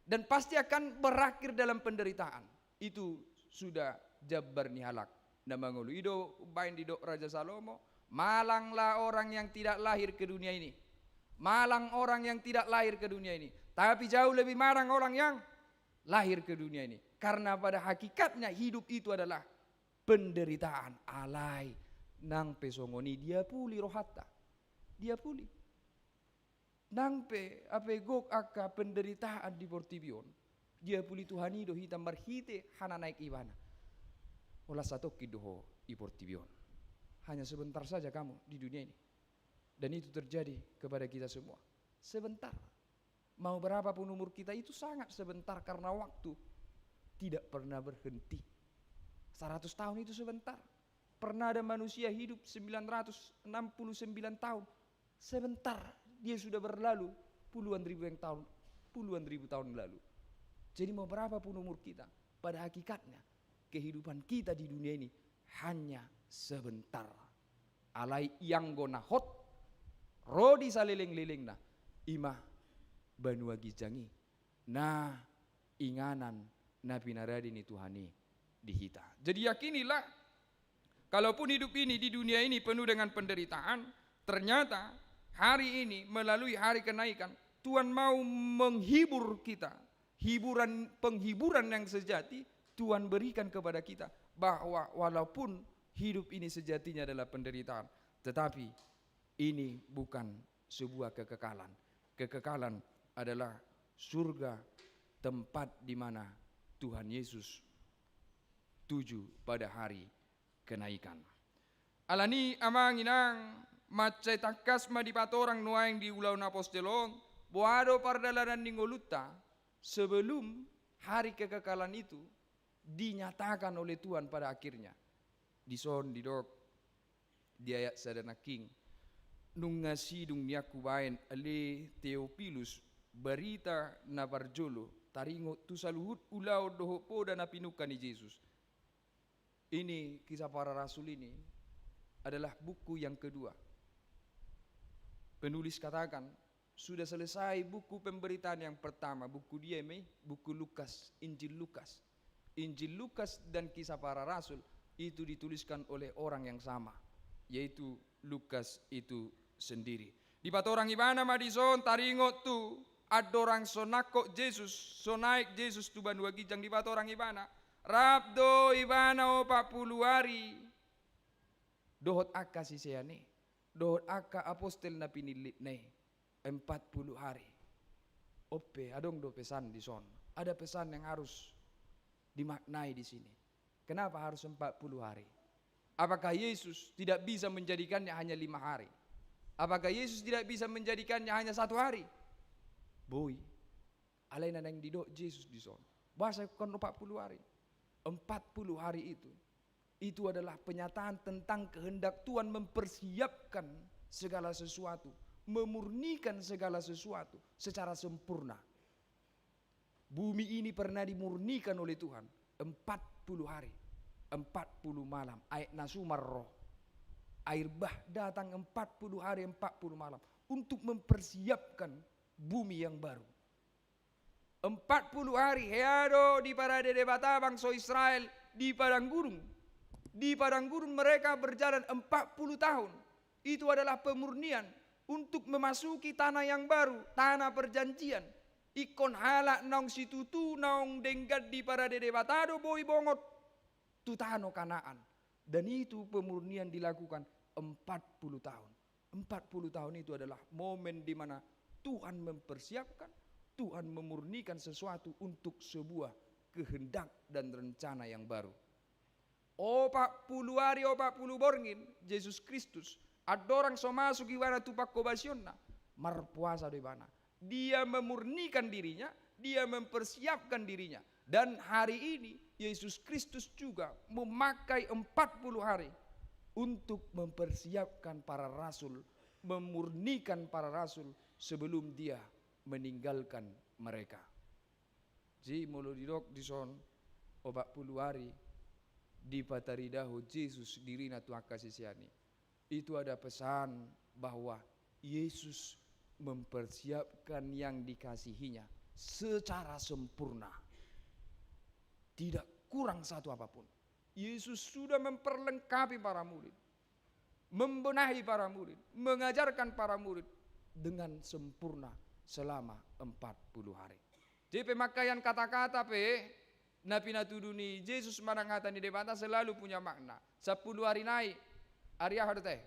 Speaker 2: Dan pasti akan berakhir dalam penderitaan. Itu sudah jabar ni halak. Namangulu ido bain di do Raja Salomo. Malanglah orang yang tidak lahir ke dunia ini. Malang orang yang tidak lahir ke dunia ini. Tapi jauh lebih marang orang yang lahir ke dunia ini. Karena pada hakikatnya hidup itu adalah penderitaan. Alai nang pesongoni dia puli rohata. Dia puli. Nangpe ape gok aka penderitaan di portibion. Dia puli Tuhani do hitam marhite hana naik ibana. Olah satu kidoho i portibion. Hanya sebentar saja kamu di dunia ini. Dan itu terjadi kepada kita semua. Sebentar. Mau berapapun umur kita itu sangat sebentar karena waktu tidak pernah berhenti. 100 tahun itu sebentar. Pernah ada manusia hidup 969 tahun. Sebentar dia sudah berlalu puluhan ribu tahun lalu. Jadi mau berapapun umur kita, pada hakikatnya kehidupan kita di dunia ini hanya sebentar. Alai yang gonahot rodi saleleng-leleng na imah banua gijangi nah inganan na pinaradini Tuhani dihita. Jadi yakinilah kalaupun hidup ini di dunia ini penuh dengan penderitaan, ternyata hari ini melalui hari kenaikan Tuhan mau menghibur kita. Penghiburan yang sejati Tuhan berikan kepada kita, bahwa walaupun hidup ini sejatinya adalah penderitaan, tetapi ini bukan sebuah kekekalan. Kekekalan adalah surga, tempat di mana Tuhan Yesus tuju pada hari kenaikan. Alani amanginang macai takas madipatorang nuaing di ulau napostelong boado pardalanan ningoluta sebelum hari kekekalan itu dinyatakan oleh Tuhan pada akhirnya. Dison didok di ayat sadana king nungasi dung niaku bain ale Theophilus berita na barjolo taringo tu saluhut ulau doho poda na pinukan ni Yesus. Ini kisah para rasul ini adalah buku yang kedua. Penulis katakan sudah selesai buku pemberitaan yang pertama, buku buku Lukas, Injil Lukas. Injil Lukas dan kisah para rasul itu dituliskan oleh orang yang sama, yaitu Lukas itu sendiri. Di patorang ibana madison taringot tu adorang sonako Yesus, sonaik Yesus tu banua gijang di patorang ibana. Rabdo ibana o 40 hari. Dohot aka siseyane. Dohot aka apostel na pinilit ne 40 hari. Ope adong do pesan di son. ada pesan yang harus dimaknai di sini. Kenapa harus 40 hari? Apakah Yesus tidak bisa menjadikannya hanya 5 hari? Apakah Yesus tidak bisa menjadikannya hanya 1 hari? Boy, alaina yang didok Yesus di son. Bahasa kon 40 hari. 40 hari itu adalah penyataan tentang kehendak Tuhan mempersiapkan segala sesuatu, memurnikan segala sesuatu secara sempurna. Bumi ini pernah dimurnikan oleh Tuhan 40 hari, 40 malam. Ayat nasumar roh. Air bah datang 40 hari, 40 malam untuk mempersiapkan bumi yang baru. 40 hari heado di parade debata bangsa Israel di padang gurun. Di padang gurun mereka berjalan 40 tahun. Itu adalah pemurnian untuk memasuki tanah yang baru, tanah perjanjian. Ikon halak naung situtu naung denggat di parade debata do boy bongot tutano Kanaan. Dan itu pemurnian dilakukan 40 tahun. 40 tahun itu adalah momen di mana Tuhan mempersiapkan, Tuhan memurnikan sesuatu untuk sebuah kehendak dan rencana yang baru. 40 hari, 40 borngin, Yesus Kristus. Ada orang so masuk iwana tupak kobasionna, marpuasa di mana. Dia memurnikan dirinya, dia mempersiapkan dirinya. Dan hari ini Yesus Kristus juga memakai 40 hari untuk mempersiapkan para rasul, memurnikan para rasul sebelum dia meninggalkan mereka. Jadi mulu didok di son 40 hari di pataridahu Yesus dirina Tuhan kasihani. Itu ada pesan bahwa Yesus mempersiapkan yang dikasihinya secara sempurna. Tidak kurang satu apapun. Yesus sudah memperlengkapi para murid, membenahi para murid, mengajarkan para murid dengan sempurna selama 40 hari. Jadi pemakaian kata-kata Nabi natuduni Yesus manangatan di debata selalu punya makna. 10 hari naik, hari apa teh?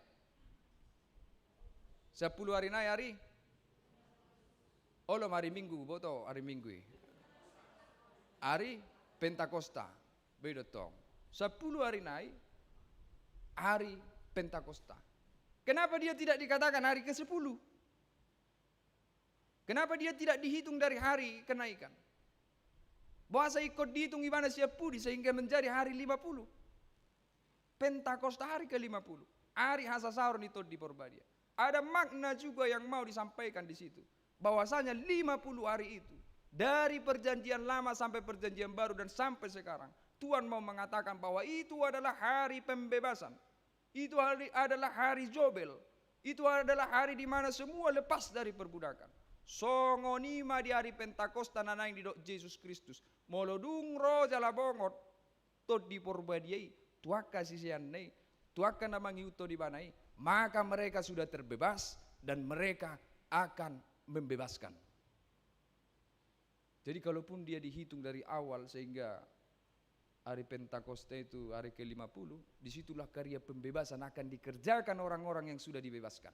Speaker 2: 10 hari naik hari? Olom hari Minggu, boto hari Minggu. Hari Pentakosta, bedotong. 10 hari naik, hari Pentakosta. Kenapa dia tidak dikatakan hari ke-10? Kenapa dia tidak dihitung dari hari kenaikan? Bahasa ikut dihitung gimana siapudi sehingga menjadi hari 50. Pentakosta hari ke-50. Hari Hasasaron itu di Porbadia. Ada makna juga yang mau disampaikan di situ. Bahwasanya 50 hari itu dari perjanjian lama sampai perjanjian baru dan sampai sekarang Tuhan mau mengatakan bahwa itu adalah hari pembebasan. Itu adalah hari Jobel. Itu adalah hari di mana semua lepas dari perbudakan. Songonima di hari Pentakosta nanang di Yesus Kristus. Molodung roh jala bongot tot di Porbadiai. Tuaka sisianai. Tuaka namangi uto di banai. Maka mereka sudah terbebas dan mereka akan membebaskan. Jadi kalaupun dia dihitung dari awal sehingga hari Pentakosta itu hari ke-50, disitulah karya pembebasan akan dikerjakan orang-orang yang sudah dibebaskan.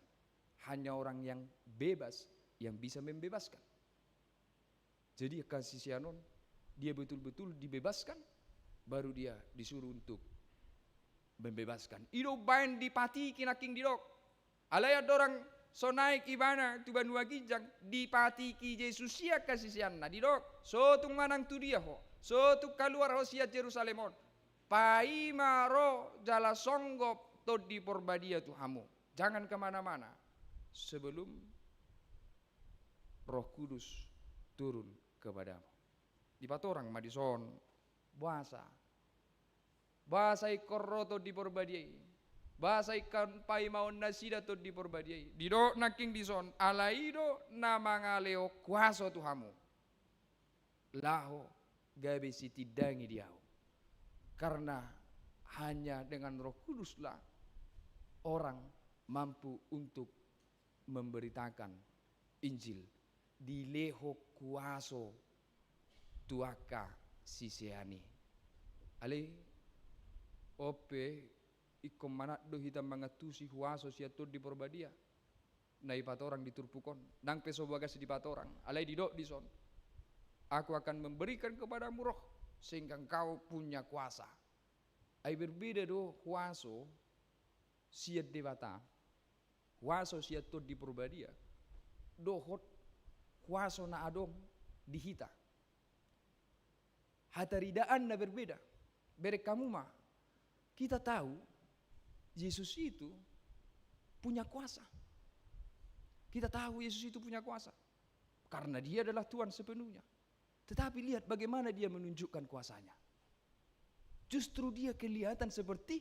Speaker 2: Hanya orang yang bebas yang bisa membebaskan. Jadi kasih sianon, dia betul-betul dibebaskan, baru dia disuruh untuk membebaskan. Ido bain dipati kinaking didok. Alaya dorang so naik ibana tu Banua Gijang dipati ki Yesus sia kasih sianna didok. So tung manang tu dia ho. So tu keluar ho sia Jerusalemon. Paima ro jala songgop to di Porbadia tu hamu. Jangan kemana-mana sebelum Roh Kudus turun kepadamu. Di patorang madison bahasa ikoroto di Porbadiai, bahasa ikan paimaon nasida to di Porbadiai. Dido naking dison alaido namangaleo kuaso tuhamu. Laho gabe sitidangi diau. Karena hanya dengan Roh Kuduslah orang mampu untuk memberitakan Injil. Di leho kuaso tuaka sisiani. Ale ope ikom manat do hitam mangatusi kuaso siatur di Porbadia. Nai patorang diturpukon, nang peso bagas di patorang. Alai didok dison. Aku akan memberikan kepadamu roh sehingga engkau punya kuasa. Ai berbeda do kuaso siat dewata. Kuaso siat to di perbadia. Dohot kuaso na adong dihita. Hataridaan na berbeda. Bere kamu mah kita tahu Yesus itu punya kuasa. Kita tahu Yesus itu punya kuasa karena dia adalah Tuhan sepenuhnya. Tetapi lihat bagaimana dia menunjukkan kuasanya. Justru dia kelihatan seperti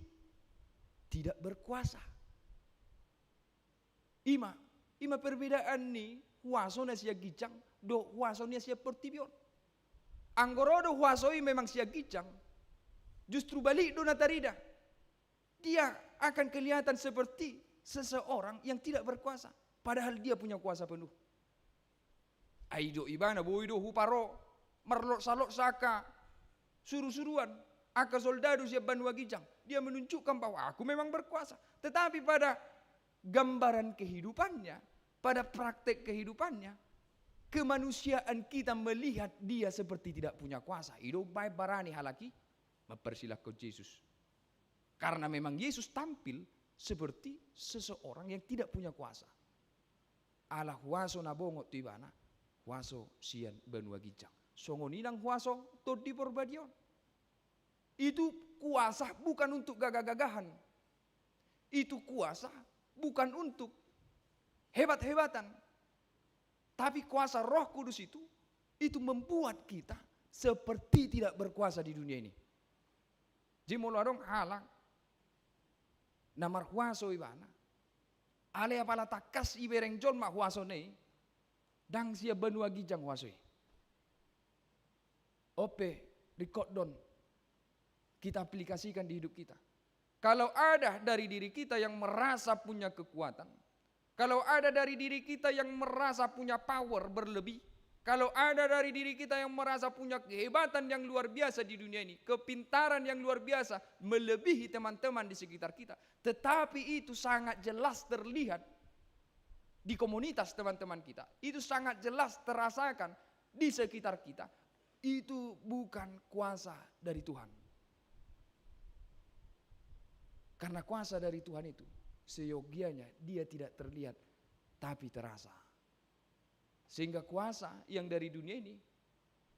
Speaker 2: tidak berkuasa. Ima perbedaan ni huaso na siya gicang do huaso na siya pertibion. Anggorodo huaso memang siya gicang. Justru balik do natarida. Dia akan kelihatan seperti seseorang yang tidak berkuasa. Padahal dia punya kuasa penuh. Aido ibana boido huparo. Marlok salok saka. Suruh-suruhan. Aka soldado siap banua gijang. Dia menunjukkan bahwa aku memang berkuasa. Tetapi pada gambaran kehidupannya. Pada praktek kehidupannya. Kemanusiaan kita melihat dia seperti tidak punya kuasa. Ido baik barani halaki. Mempersilahkan Yesus. Karena memang Yesus tampil seperti seseorang yang tidak punya kuasa. Allah huaso nabongo tibana. Huaso sian banua gijang. Songoninang huaso to di perbadion. Itu kuasa bukan untuk gagah-gagahan. Itu kuasa bukan untuk hebat-hebatan. Tapi kuasa Roh Kudus itu membuat kita seperti tidak berkuasa di dunia ini. Jimoladong halang namar huaso ibana. Ale apala takas ibereng jon ma huaso nei. Dang sia banua gijang huasoi. Ope rekodon kita aplikasikan di hidup kita. Kalau ada dari diri kita yang merasa punya kekuatan, kalau ada dari diri kita yang merasa punya power berlebih, kalau ada dari diri kita yang merasa punya kehebatan yang luar biasa di dunia ini, kepintaran yang luar biasa melebihi teman-teman di sekitar kita, tetapi itu sangat jelas terlihat di komunitas teman-teman kita, itu sangat jelas terasakan di sekitar kita, itu bukan kuasa dari Tuhan. Karena kuasa dari Tuhan itu seyogianya dia tidak terlihat tapi terasa. Sehingga kuasa yang dari dunia ini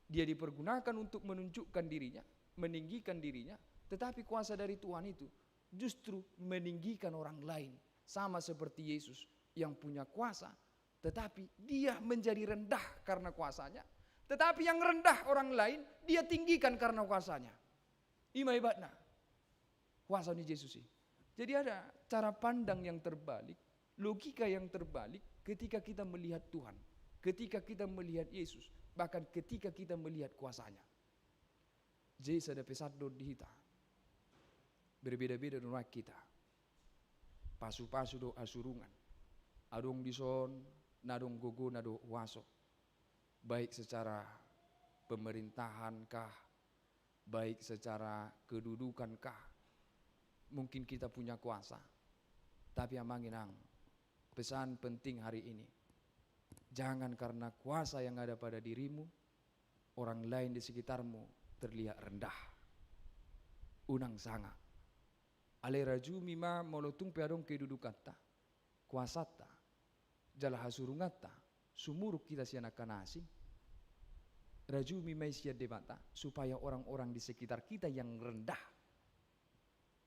Speaker 2: dia dipergunakan untuk menunjukkan dirinya, meninggikan dirinya, tetapi kuasa dari Tuhan itu justru meninggikan orang lain. Sama seperti Yesus yang punya kuasa, tetapi dia menjadi rendah karena kuasanya. Tetapi yang rendah orang lain dia tinggikan karena kuasanya. Ima hebatna kuasa ni Yesus ini. Jadi ada cara pandang yang terbalik, logika yang terbalik ketika kita melihat Tuhan, ketika kita melihat Yesus, bahkan ketika kita melihat kuasanya. Yesus ada pesado di kita. Berbeda-beda dengan kita. Pasu-pasu do asurungan. Adong dison, nadong gogo, nado waso. Baik secara pemerintahan kah, baik secara kedudukan kah. Mungkin kita punya kuasa. Tapi amanginang, pesan penting hari ini. Jangan karena kuasa yang ada pada dirimu, orang lain di sekitarmu terlihat rendah. Unang sanga. Ale raju mima molotung peadong kedudukatta. Kuasata. Jala hasurungata. Sumuruk kita sianakan asing. Raju mima isia debata. Supaya orang-orang di sekitar kita yang rendah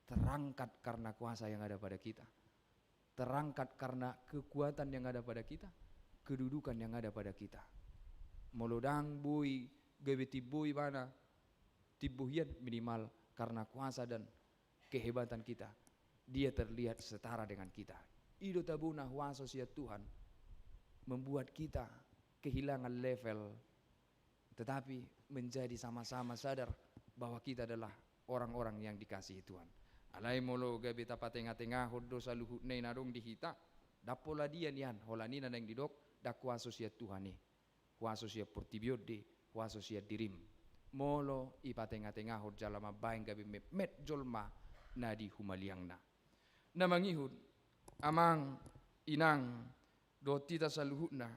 Speaker 2: terangkat karena kuasa yang ada pada kita. Terangkat karena kekuatan yang ada pada kita. Kedudukan yang ada pada kita. Molodang bui, gebeti bui mana. Tibuhian minimal karena kuasa dan kehebatan kita. Dia terlihat setara dengan kita. Ido tabuna huaso sia Tuhan. Membuat kita kehilangan level. Tetapi menjadi sama-sama sadar bahwa kita adalah orang-orang yang dikasihi Tuhan. Alai molo gabe tapa tengah-tengah hodo saluhut nei narong dihita dapola dia nian holani naneng didok da kuaso sia Tuhan ni kuaso sia portibiode kuaso sia dirim molo ipa tengah-tengah hod jalama baeng gabe met jolma nadi humaliangna namangihud amang inang do tita saluhutna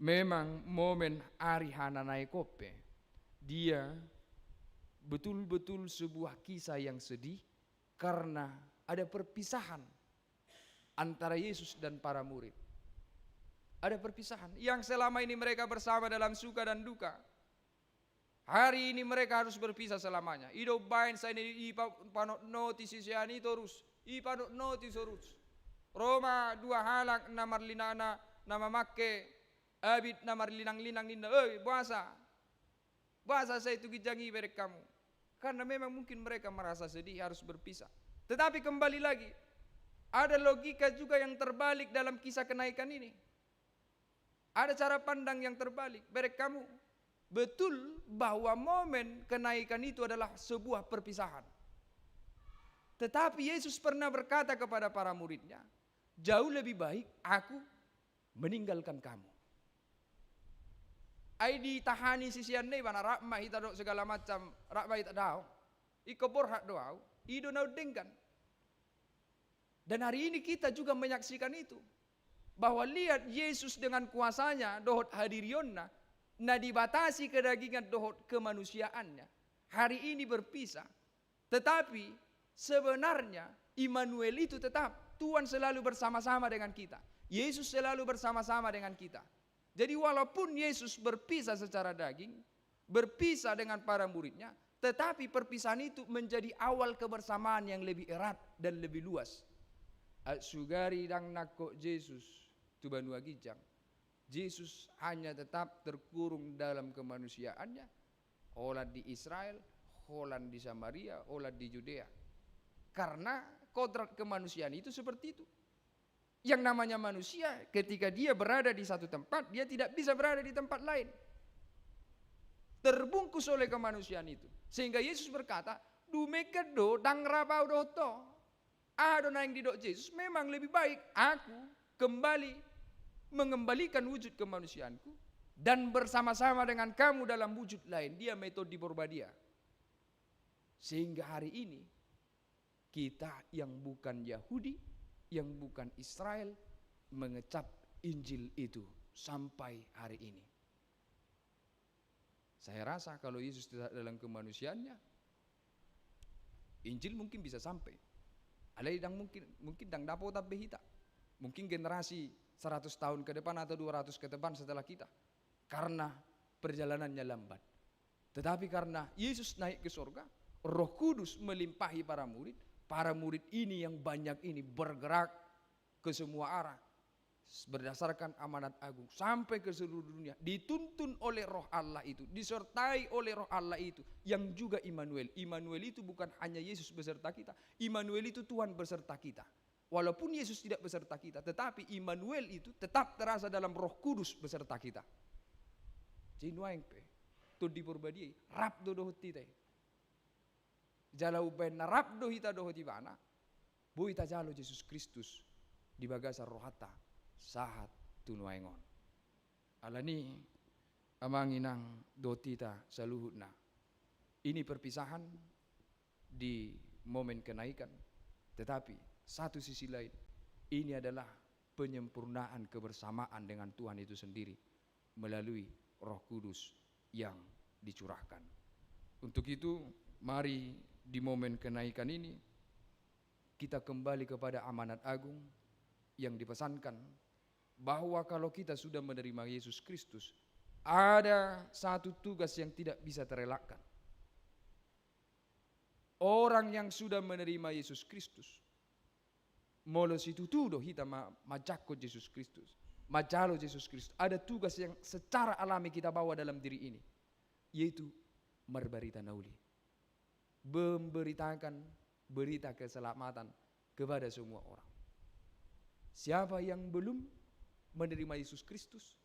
Speaker 2: memang momen Ari Hananai Kope, dia betul-betul sebuah kisah yang sedih karena ada perpisahan antara Yesus dan para murid. Ada perpisahan yang selama ini mereka bersama dalam suka dan duka. Hari ini mereka harus berpisah selamanya. Ido bain sa ini ipanot noti sisiani torus, ipanot noti sorus. Roma dua halak namarlinana nama make abid namarlinang-linang ninda. Bahasa saya itu gijangi berek kamu. Karena memang mungkin mereka merasa sedih harus berpisah. Tetapi kembali lagi, ada logika juga yang terbalik dalam kisah kenaikan ini. Ada cara pandang yang terbalik. Berek kamu, betul bahwa momen kenaikan itu adalah sebuah perpisahan. Tetapi Yesus pernah berkata kepada para muridnya, jauh lebih baik aku meninggalkan kamu. Ai ditahani sisian nei bana rakma hita do segala macam rakma hita dao. Iko borhak doau, ido nau dengkan. Dan hari ini kita juga menyaksikan itu. Bahwa lihat Yesus dengan kuasanya dohot hadirionna, na dibatasi kedagingan dohot kemanusiaannya. Hari ini berpisah. Tetapi sebenarnya Immanuel itu tetap Tuhan selalu bersama-sama dengan kita. Yesus selalu bersama-sama dengan kita. Jadi walaupun Yesus berpisah secara daging, berpisah dengan para muridnya, tetapi perpisahan itu menjadi awal kebersamaan yang lebih erat dan lebih luas. Sugari dang nakko Yesus tu banua gijang. Yesus hanya tetap terkurung dalam kemanusiaannya. Olah di Israel, holan di Samaria, olah di Judea. Karena kodrat kemanusiaan itu seperti itu. Yang namanya manusia ketika dia berada di satu tempat, dia tidak bisa berada di tempat lain. Terbungkus oleh kemanusiaan itu. Sehingga Yesus berkata, dumekedo dang rapau doto. Adona yang didok Yesus, memang lebih baik aku kembali mengembalikan wujud kemanusiaanku dan bersama-sama dengan kamu dalam wujud lain. Dia metode Borbadia. Sehingga hari ini kita yang bukan Yahudi, yang bukan Israel mengecap Injil itu sampai hari ini. Saya rasa kalau Yesus tidak dalam kemanusiaannya, Injil mungkin bisa sampai. Alai dang mungkin dang dapo tapi hita. Mungkin generasi 100 tahun ke depan atau 200 ke depan setelah kita. Karena perjalanannya lambat. Tetapi karena Yesus naik ke surga, Roh Kudus melimpahi para murid ini yang banyak ini bergerak ke semua arah berdasarkan amanat agung sampai ke seluruh dunia, dituntun oleh Roh Allah itu, disertai oleh Roh Allah itu yang juga Immanuel. Immanuel itu bukan hanya Yesus beserta kita, Immanuel itu Tuhan beserta kita. Walaupun Yesus tidak beserta kita, tetapi Immanuel itu tetap terasa dalam Roh Kudus beserta kita. Jinuaengpe tu di Borbadia rap dodoh tite jalau ben rap do hita doh tibana bu ita jalo Yesus Kristus di bagasa rohata sahat tunuaengon alani amanginang dotita saluhutna. Ini perpisahan di momen kenaikan, tetapi satu sisi lain ini adalah penyempurnaan kebersamaan dengan Tuhan itu sendiri melalui Roh Kudus yang dicurahkan. Untuk itu mari di momen kenaikan ini kita kembali kepada amanat agung yang dipesankan bahwa kalau kita sudah menerima Yesus Kristus, ada satu tugas yang tidak bisa terelakkan. Orang yang sudah menerima Yesus Kristus, molos itu tudo hita majako Yesus Kristus, majalo Yesus Kristus. Ada tugas yang secara alami kita bawa dalam diri ini, yaitu marbarita nauli, memberitakan berita keselamatan kepada semua orang. Siapa yang belum menerima Yesus Kristus,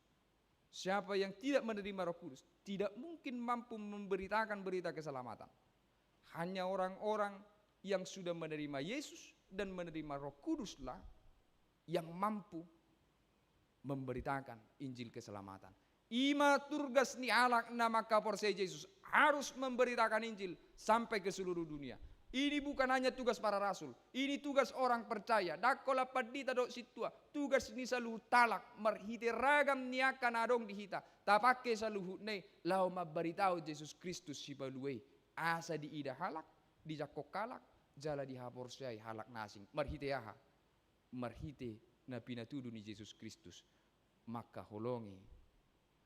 Speaker 2: siapa yang tidak menerima Roh Kudus, tidak mungkin mampu memberitakan berita keselamatan. Hanya orang-orang yang sudah menerima Yesus dan menerima Roh Kuduslah yang mampu memberitakan Injil keselamatan. Ima turgas ni alak nama kapolsei Yesus harus memberitakan Injil sampai ke seluruh dunia. Ini bukan hanya tugas para rasul, ini tugas orang percaya. Dakola padita dok situa, tugas ni saluhut talak, marhite ragam niakan adong dihita. Tapake saluhut ne, lau mabaritao Yesus Kristus si balue. Asa di ida halak, di jakok kalak, jala di hapor syai halak nasing. Marhite aha, marhite na pinatudu ni Yesus Kristus. Maka holongi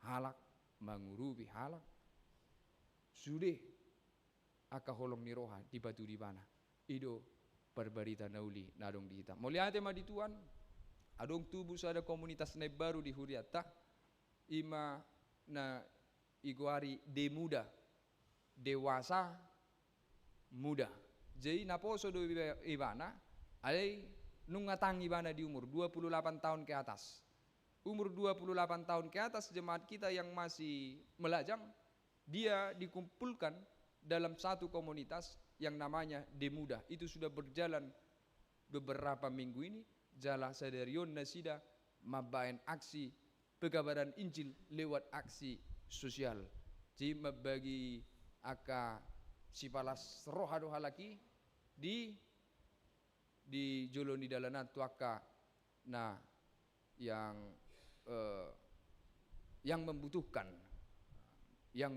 Speaker 2: halak, mangurubi halak. Sudah. Aka holong ni roha di batu di mana ido perbarita nauli nadong di hitam moliate ma di tuan adong tubuh sada komunitas na baru di Huriata ima na iguari de muda dewasa muda jadi naposo do ibana alay nung ngatang ibana di umur 28 tahun ke atas umur 28 tahun ke atas jemaat kita yang masih melajang dia dikumpulkan dalam satu komunitas yang namanya Demuda. Itu sudah berjalan beberapa minggu ini. Jala sadarion nasida mabain aksi pekabaran Injil lewat aksi sosial. Jadi membagi aka sipalas roha doha lagi di joloni dalanan tuaka nah yang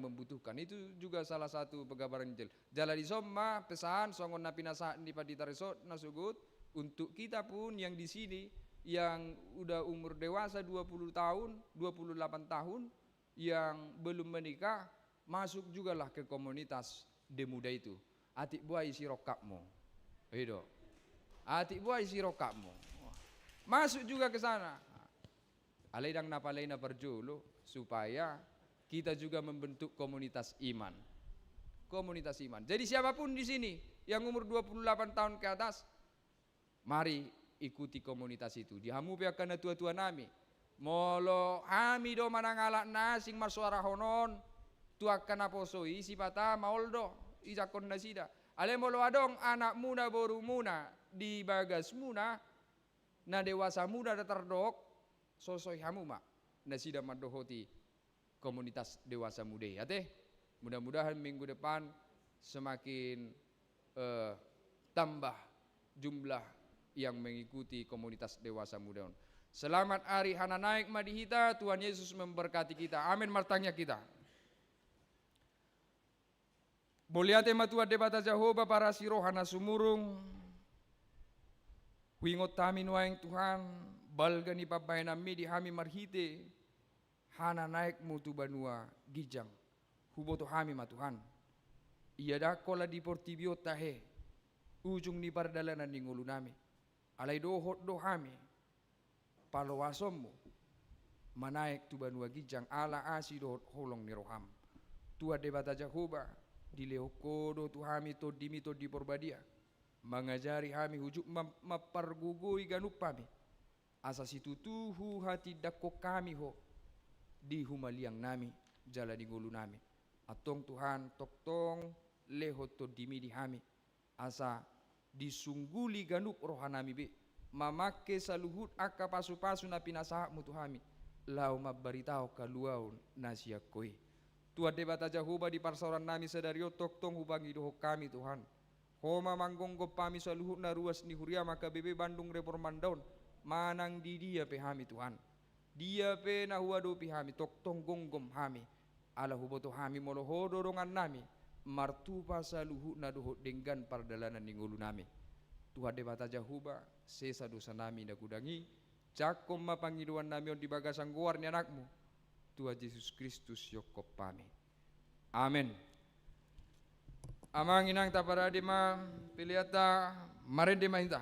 Speaker 2: membutuhkan itu juga salah satu pegabaran Injil. Jala di somma pesan songon na pinasa di padita resort nasugut untuk kita pun yang di sini yang udah umur dewasa 20 tahun, 28 tahun yang belum menikah masuk juga lah ke komunitas Demuda itu. Atik buai si rokapmu. Hidup. Atik buai si rokapmu. Masuk juga ke sana. Alaidang napalaina perjulu supaya kita juga membentuk komunitas iman. Komunitas iman. Jadi siapapun di sini yang umur 28 tahun ke atas, mari ikuti komunitas itu. Dihamu akan tua-tua nami. Molo ami do manangalak nasing marsuara honon, tuakan aposoi sipata maoldo ijakon nasida. Ale molo adong anak muda boru muna di bagas muna, na dewasa muda datardok, sosoi hamu mak nasida madohoti komunitas dewasa muda ya teh. Mudah-mudahan minggu depan semakin tambah jumlah yang mengikuti komunitas dewasa muda. Selamat hari Hana naik madihita, Tuhan Yesus memberkati kita. Amin martangnya kita. Boliate matua debata Jehovah para sirohana sumurung. Wingot tamin waeng Tuhan, balgani papainami di hami marhite. Hana naik mutu banua gijang huboto hami ma Tuhan iya dakola di portibio tahe ujung ni pardalanan ni ngulu nami alai dohot do hami palawasommu manaik tu banua gijang ala asi dohot holong ni roham tua debata Jehovah di leokodo tu hami to dimi to di porbadia mengajari hami hujuk mapargugui ganup pami asa situ tuhu hati dako kami ho di humaliang nami jala di gulu nami atong Tuhan toktong lehot to dimi di hami asa disungguli ganup rohanami be mamake saluhut aka pasu-pasu na pinasaha mutu hami lau mabaritao kaluaun nasiak koi tua debata Jehovah di parsoran nami sadario toktong hubangi doho kami Tuhan homa manggonggo pami saluhut na ruas ni huria maka bebe Bandung Reformandaun manang di dia pe hami Tuhan dia pe na huado pi hami toktong gonggom hami ala huboto hami molo hodorongan nami martupa saluhu na doho denggan pardalanan ningulu nami Tuhan debata Jehovah sesa dosa nami na kudangi jakom mapangiduan nami on di bagasang goar ni anakmu Tuhan Yesus Kristus yokop pami amin. Amang inang taparadima piliata marende mahinta.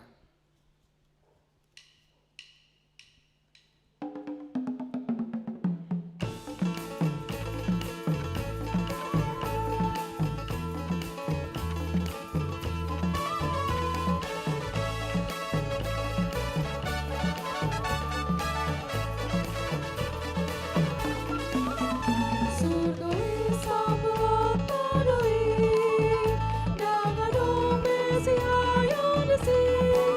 Speaker 3: See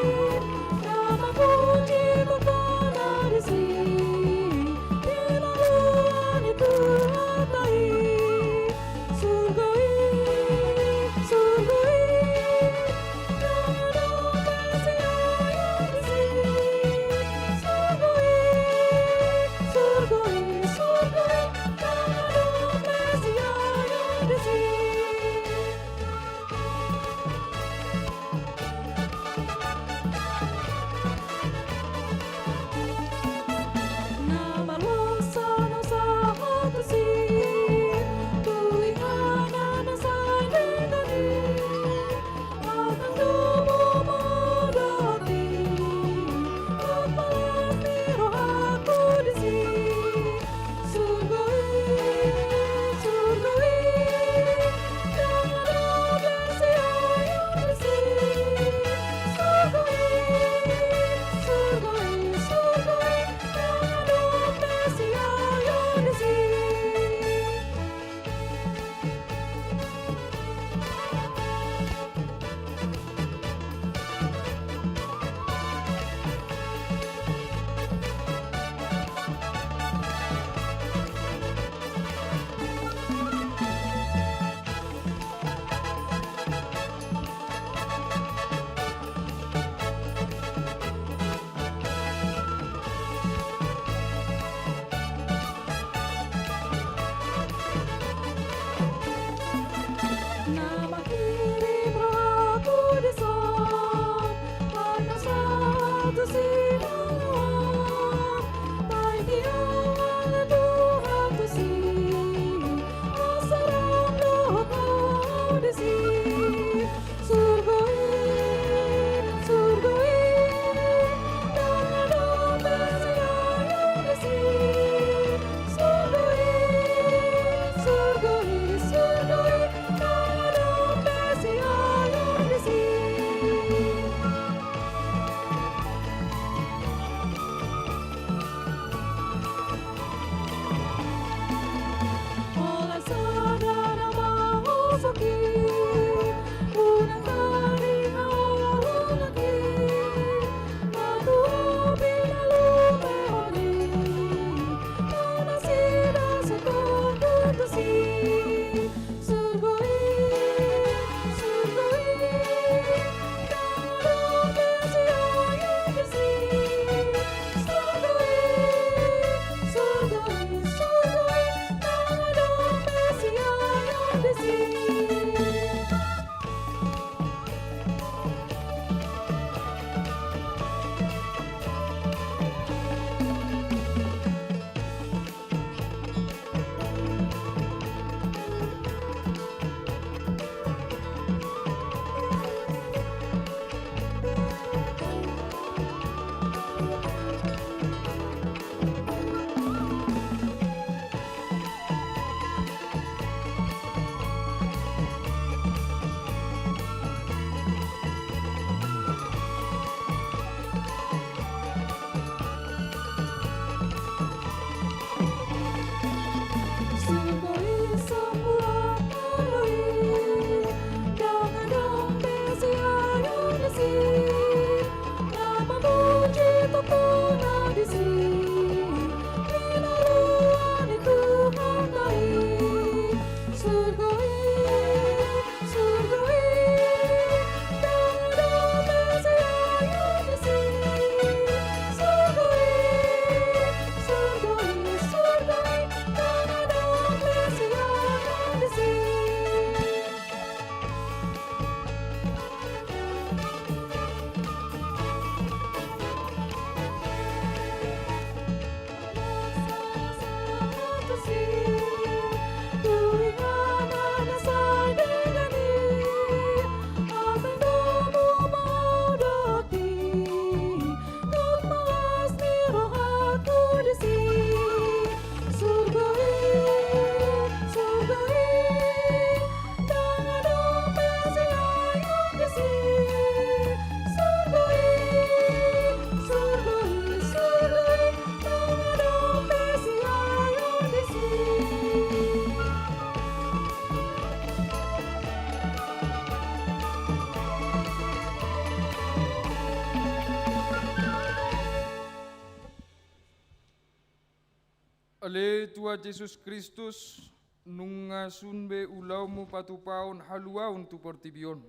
Speaker 2: Ale Tuhan Yesus Kristus nunga sunbe ulaumu patupaun haluaun tu portibion.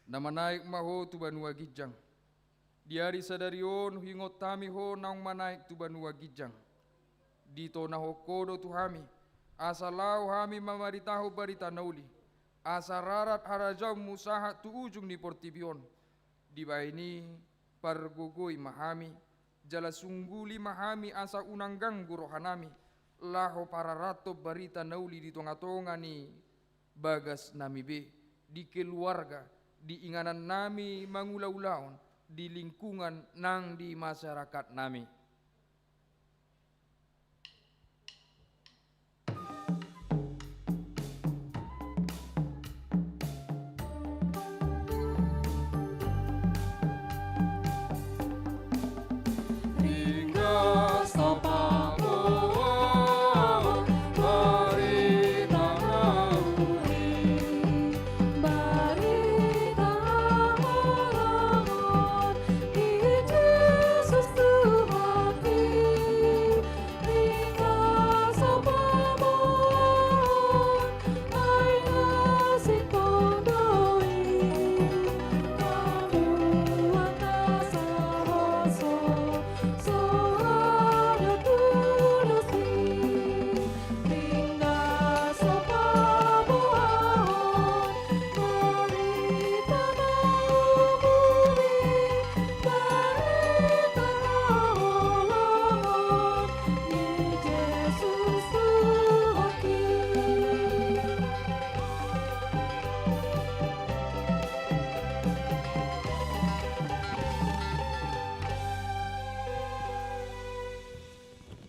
Speaker 2: Nama naik maho tu banua gijang. Diari sadarion hingot tami ho naung manaik tu banua gijang. Dito na hokodo tu hami. Asalau hami mamaritahu barita nauli. Asararat harajau musahat tu ujung di portibion. Di baini pargogoi mahami. Jala sungguli mahami asa unanggang gurohanami. Laho para rato barita nauli di tonga-tonga ni bagas nami be. Di keluarga, di inganan nami mangulau-laun, di lingkungan nang di masyarakat nami.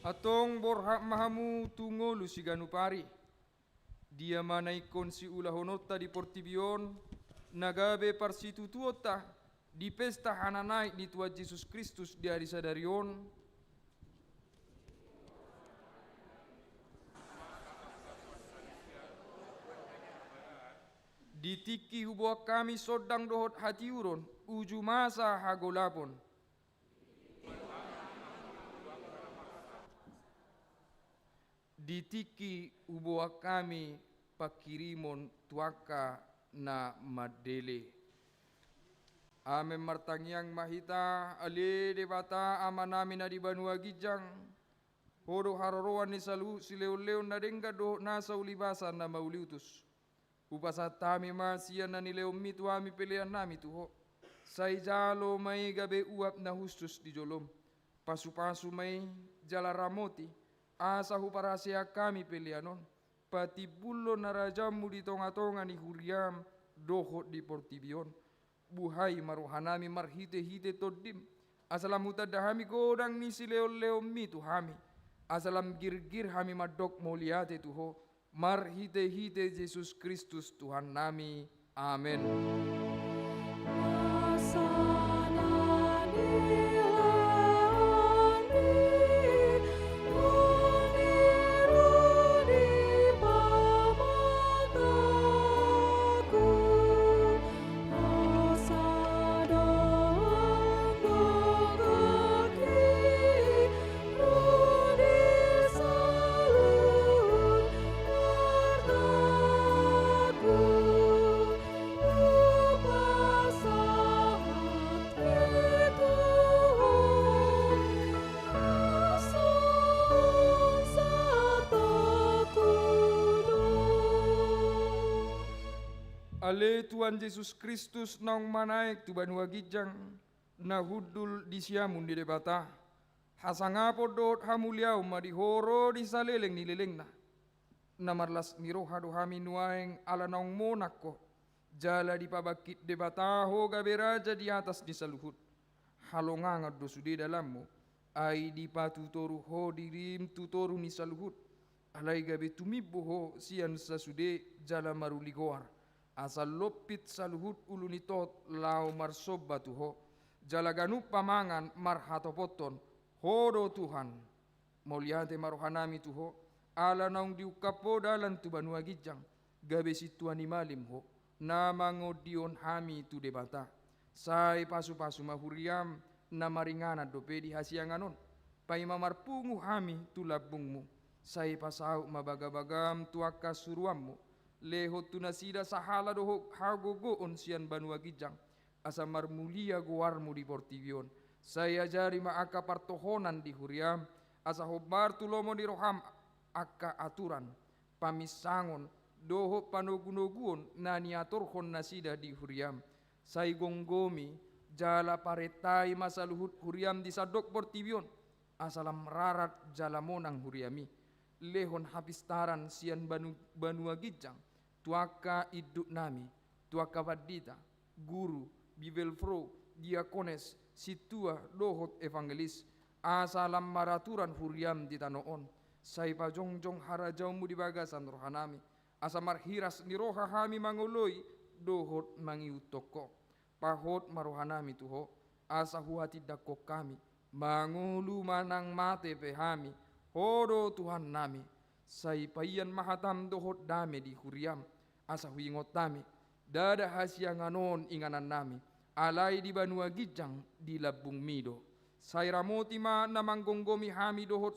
Speaker 2: Atong borhak mahamu tungo lusiganu pari. Dia manaikon si ulahonota di portibion, nagabe parsitu tuota, di pesta hananaik di Tuhan Yesus Kristus di hari sadarion. Ditiki hubuak kami sodang dohot hati uron, uju masa hagolapon. Ditiki uboa kami pakirimon tuaka na madele. Ame martangyang mahita ale debata amanami na di banua gijang. Hodo haroroan ni salu sileo-leo na dengga do nasa ulibasan na mauliutus. Upasat tami masian na nileo mitu ami pilihan nami tuho. Say jalo may gabe uap na hustus di jolom. Pasu-pasu may jala ramoti. Asa huparasia kami pelianon, pati bulo na rajamu di tonga-tonga ni huriam, dohot di portibion, buhay maruhanami marhite-hite todim, asalam hutadahami godang ni sileo-leo mitu hami, asalam gir-gir hami madok moliate tuho, marhite-hite Yesus Kristus Tuhan nami, amin. Ale Tuhan Yesus Kristus naung manaik tu banua gijang na hudul di siamun di debata hasangapo dot hamuliau madihoro di saleleng nileleng na marlas niroha do hami nuaeng ala naung monako jala di pabakit debata ho gabe raja di atas di saluhut halongangat do sude dalammu ai di patutoru ho dirim tutoru ni saluhut alai gabe tumibbo ho sian sasude jala maruligoar asal lopit saluhut ulunitot lau marsoba tuho jalaganu pamangan marhatopoton hodo Tuhan moliate marohanami tuho ala naung diukapo dalan tu banua gijang gabe situani malim ho namangodion hami tu debata sai pasu-pasu mahuriam na maringana dope di hasianganon pai mamarpungu hami tu labungmu. Sai pasau mabaga-bagam tuaka suruammu. Leho tunasida sahala doho hagogoon sian Banua Gijang. Asa marmulia goarmu di Portivion. Saya jari maaka partohonan di Huriam. Asa hobar tulomo di roham aka aturan. Pamisangon doho panogunoguon na niaturhon nasida di Huriam. Sai gonggomi jala paretai masa luhut Huriam di sadok Portivion. Asalam rarat jalamonang Huriami. Lehon hapistaran sian Banua Gijang. Tuaka iduk nami, tuaka vadita, guru, bibelfro, diakones, situa dohot evangelis, asalam maraturan Huriam di tanoon, saipa jongjong harajaumu di bagasan rohanami, asa marhiras ni roha hami mangoloi, dohot mangiutoko, pahot marohanami tuho, asa huati dako kami, mangulu manang mate pehami, hodo Tuhan nami, saipayan mahatam dohot dame di Huriam, asa huingot nami, dada hasyanganon inganan nami, alai di Banua Gijang di Labung Mido. Sai ramoti ma namanggonggomi hami dohot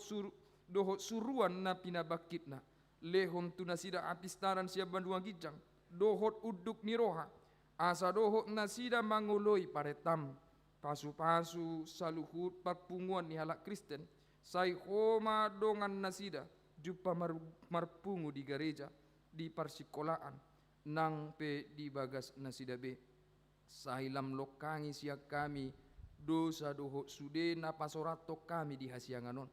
Speaker 2: suruan na pinabakitna. Lehon tunasida apistaran siya Banua Gijang, dohot uduk niroha, asa dohot nasida manguloi paretam, pasu-pasu saluhut patpunguan ni halak Kristen, sai homa dongan nasida, jupa marpungu di gereja, di parsikolaan nang pe di bagas nasida be. Sailam lokangi siak kami dosa doho sude na pasorato kami di hasianganon.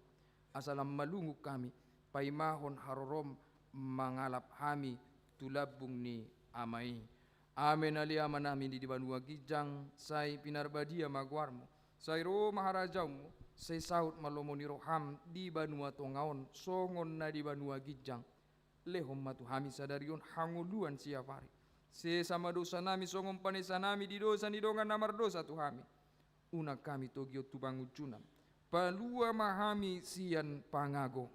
Speaker 2: Asalam malungu kami paimahon harorom mangalap hami tulabung ni amai. Amen aliaman namin di Banua Gijang sai pinarbadia magwarmo. Sai ro maharajaumu sai saut malomoni roham di Banua Tongaon songon na di Banua Gijang. Lehom matu hami sadarion hanguluan siapari. Sesama dosa nami songom panesa nami di dosa ni dongan namar dosa tu hami. Una kami togio tu bangucunan. Palua mahami sian pangago.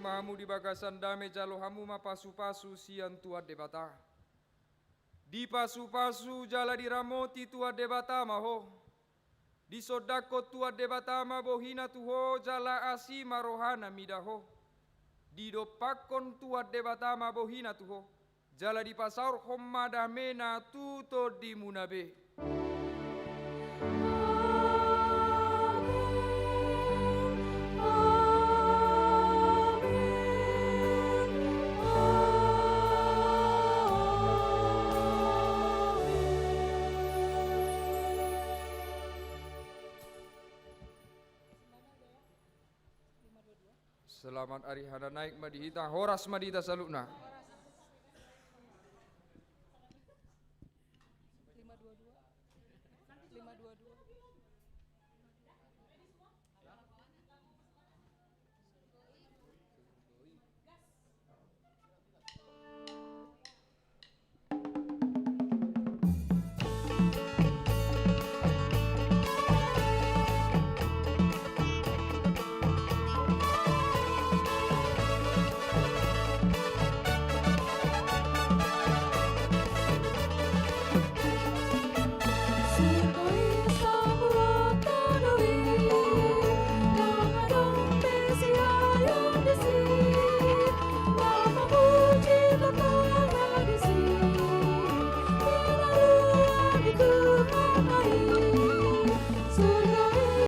Speaker 2: Mahamu di bagasan dame jalo hamu ma pasu-pasu sian tua debata. Di pasu-pasu jala di ramoti tua debata maho. Di sodako tua debata ma bohina tuho jala asi marohana midaho. Di dopakon tua debata ma bohina tuho jala di pasar homma damena tuto di munabe. Selamat hari hana naik madihita horas madita salukna.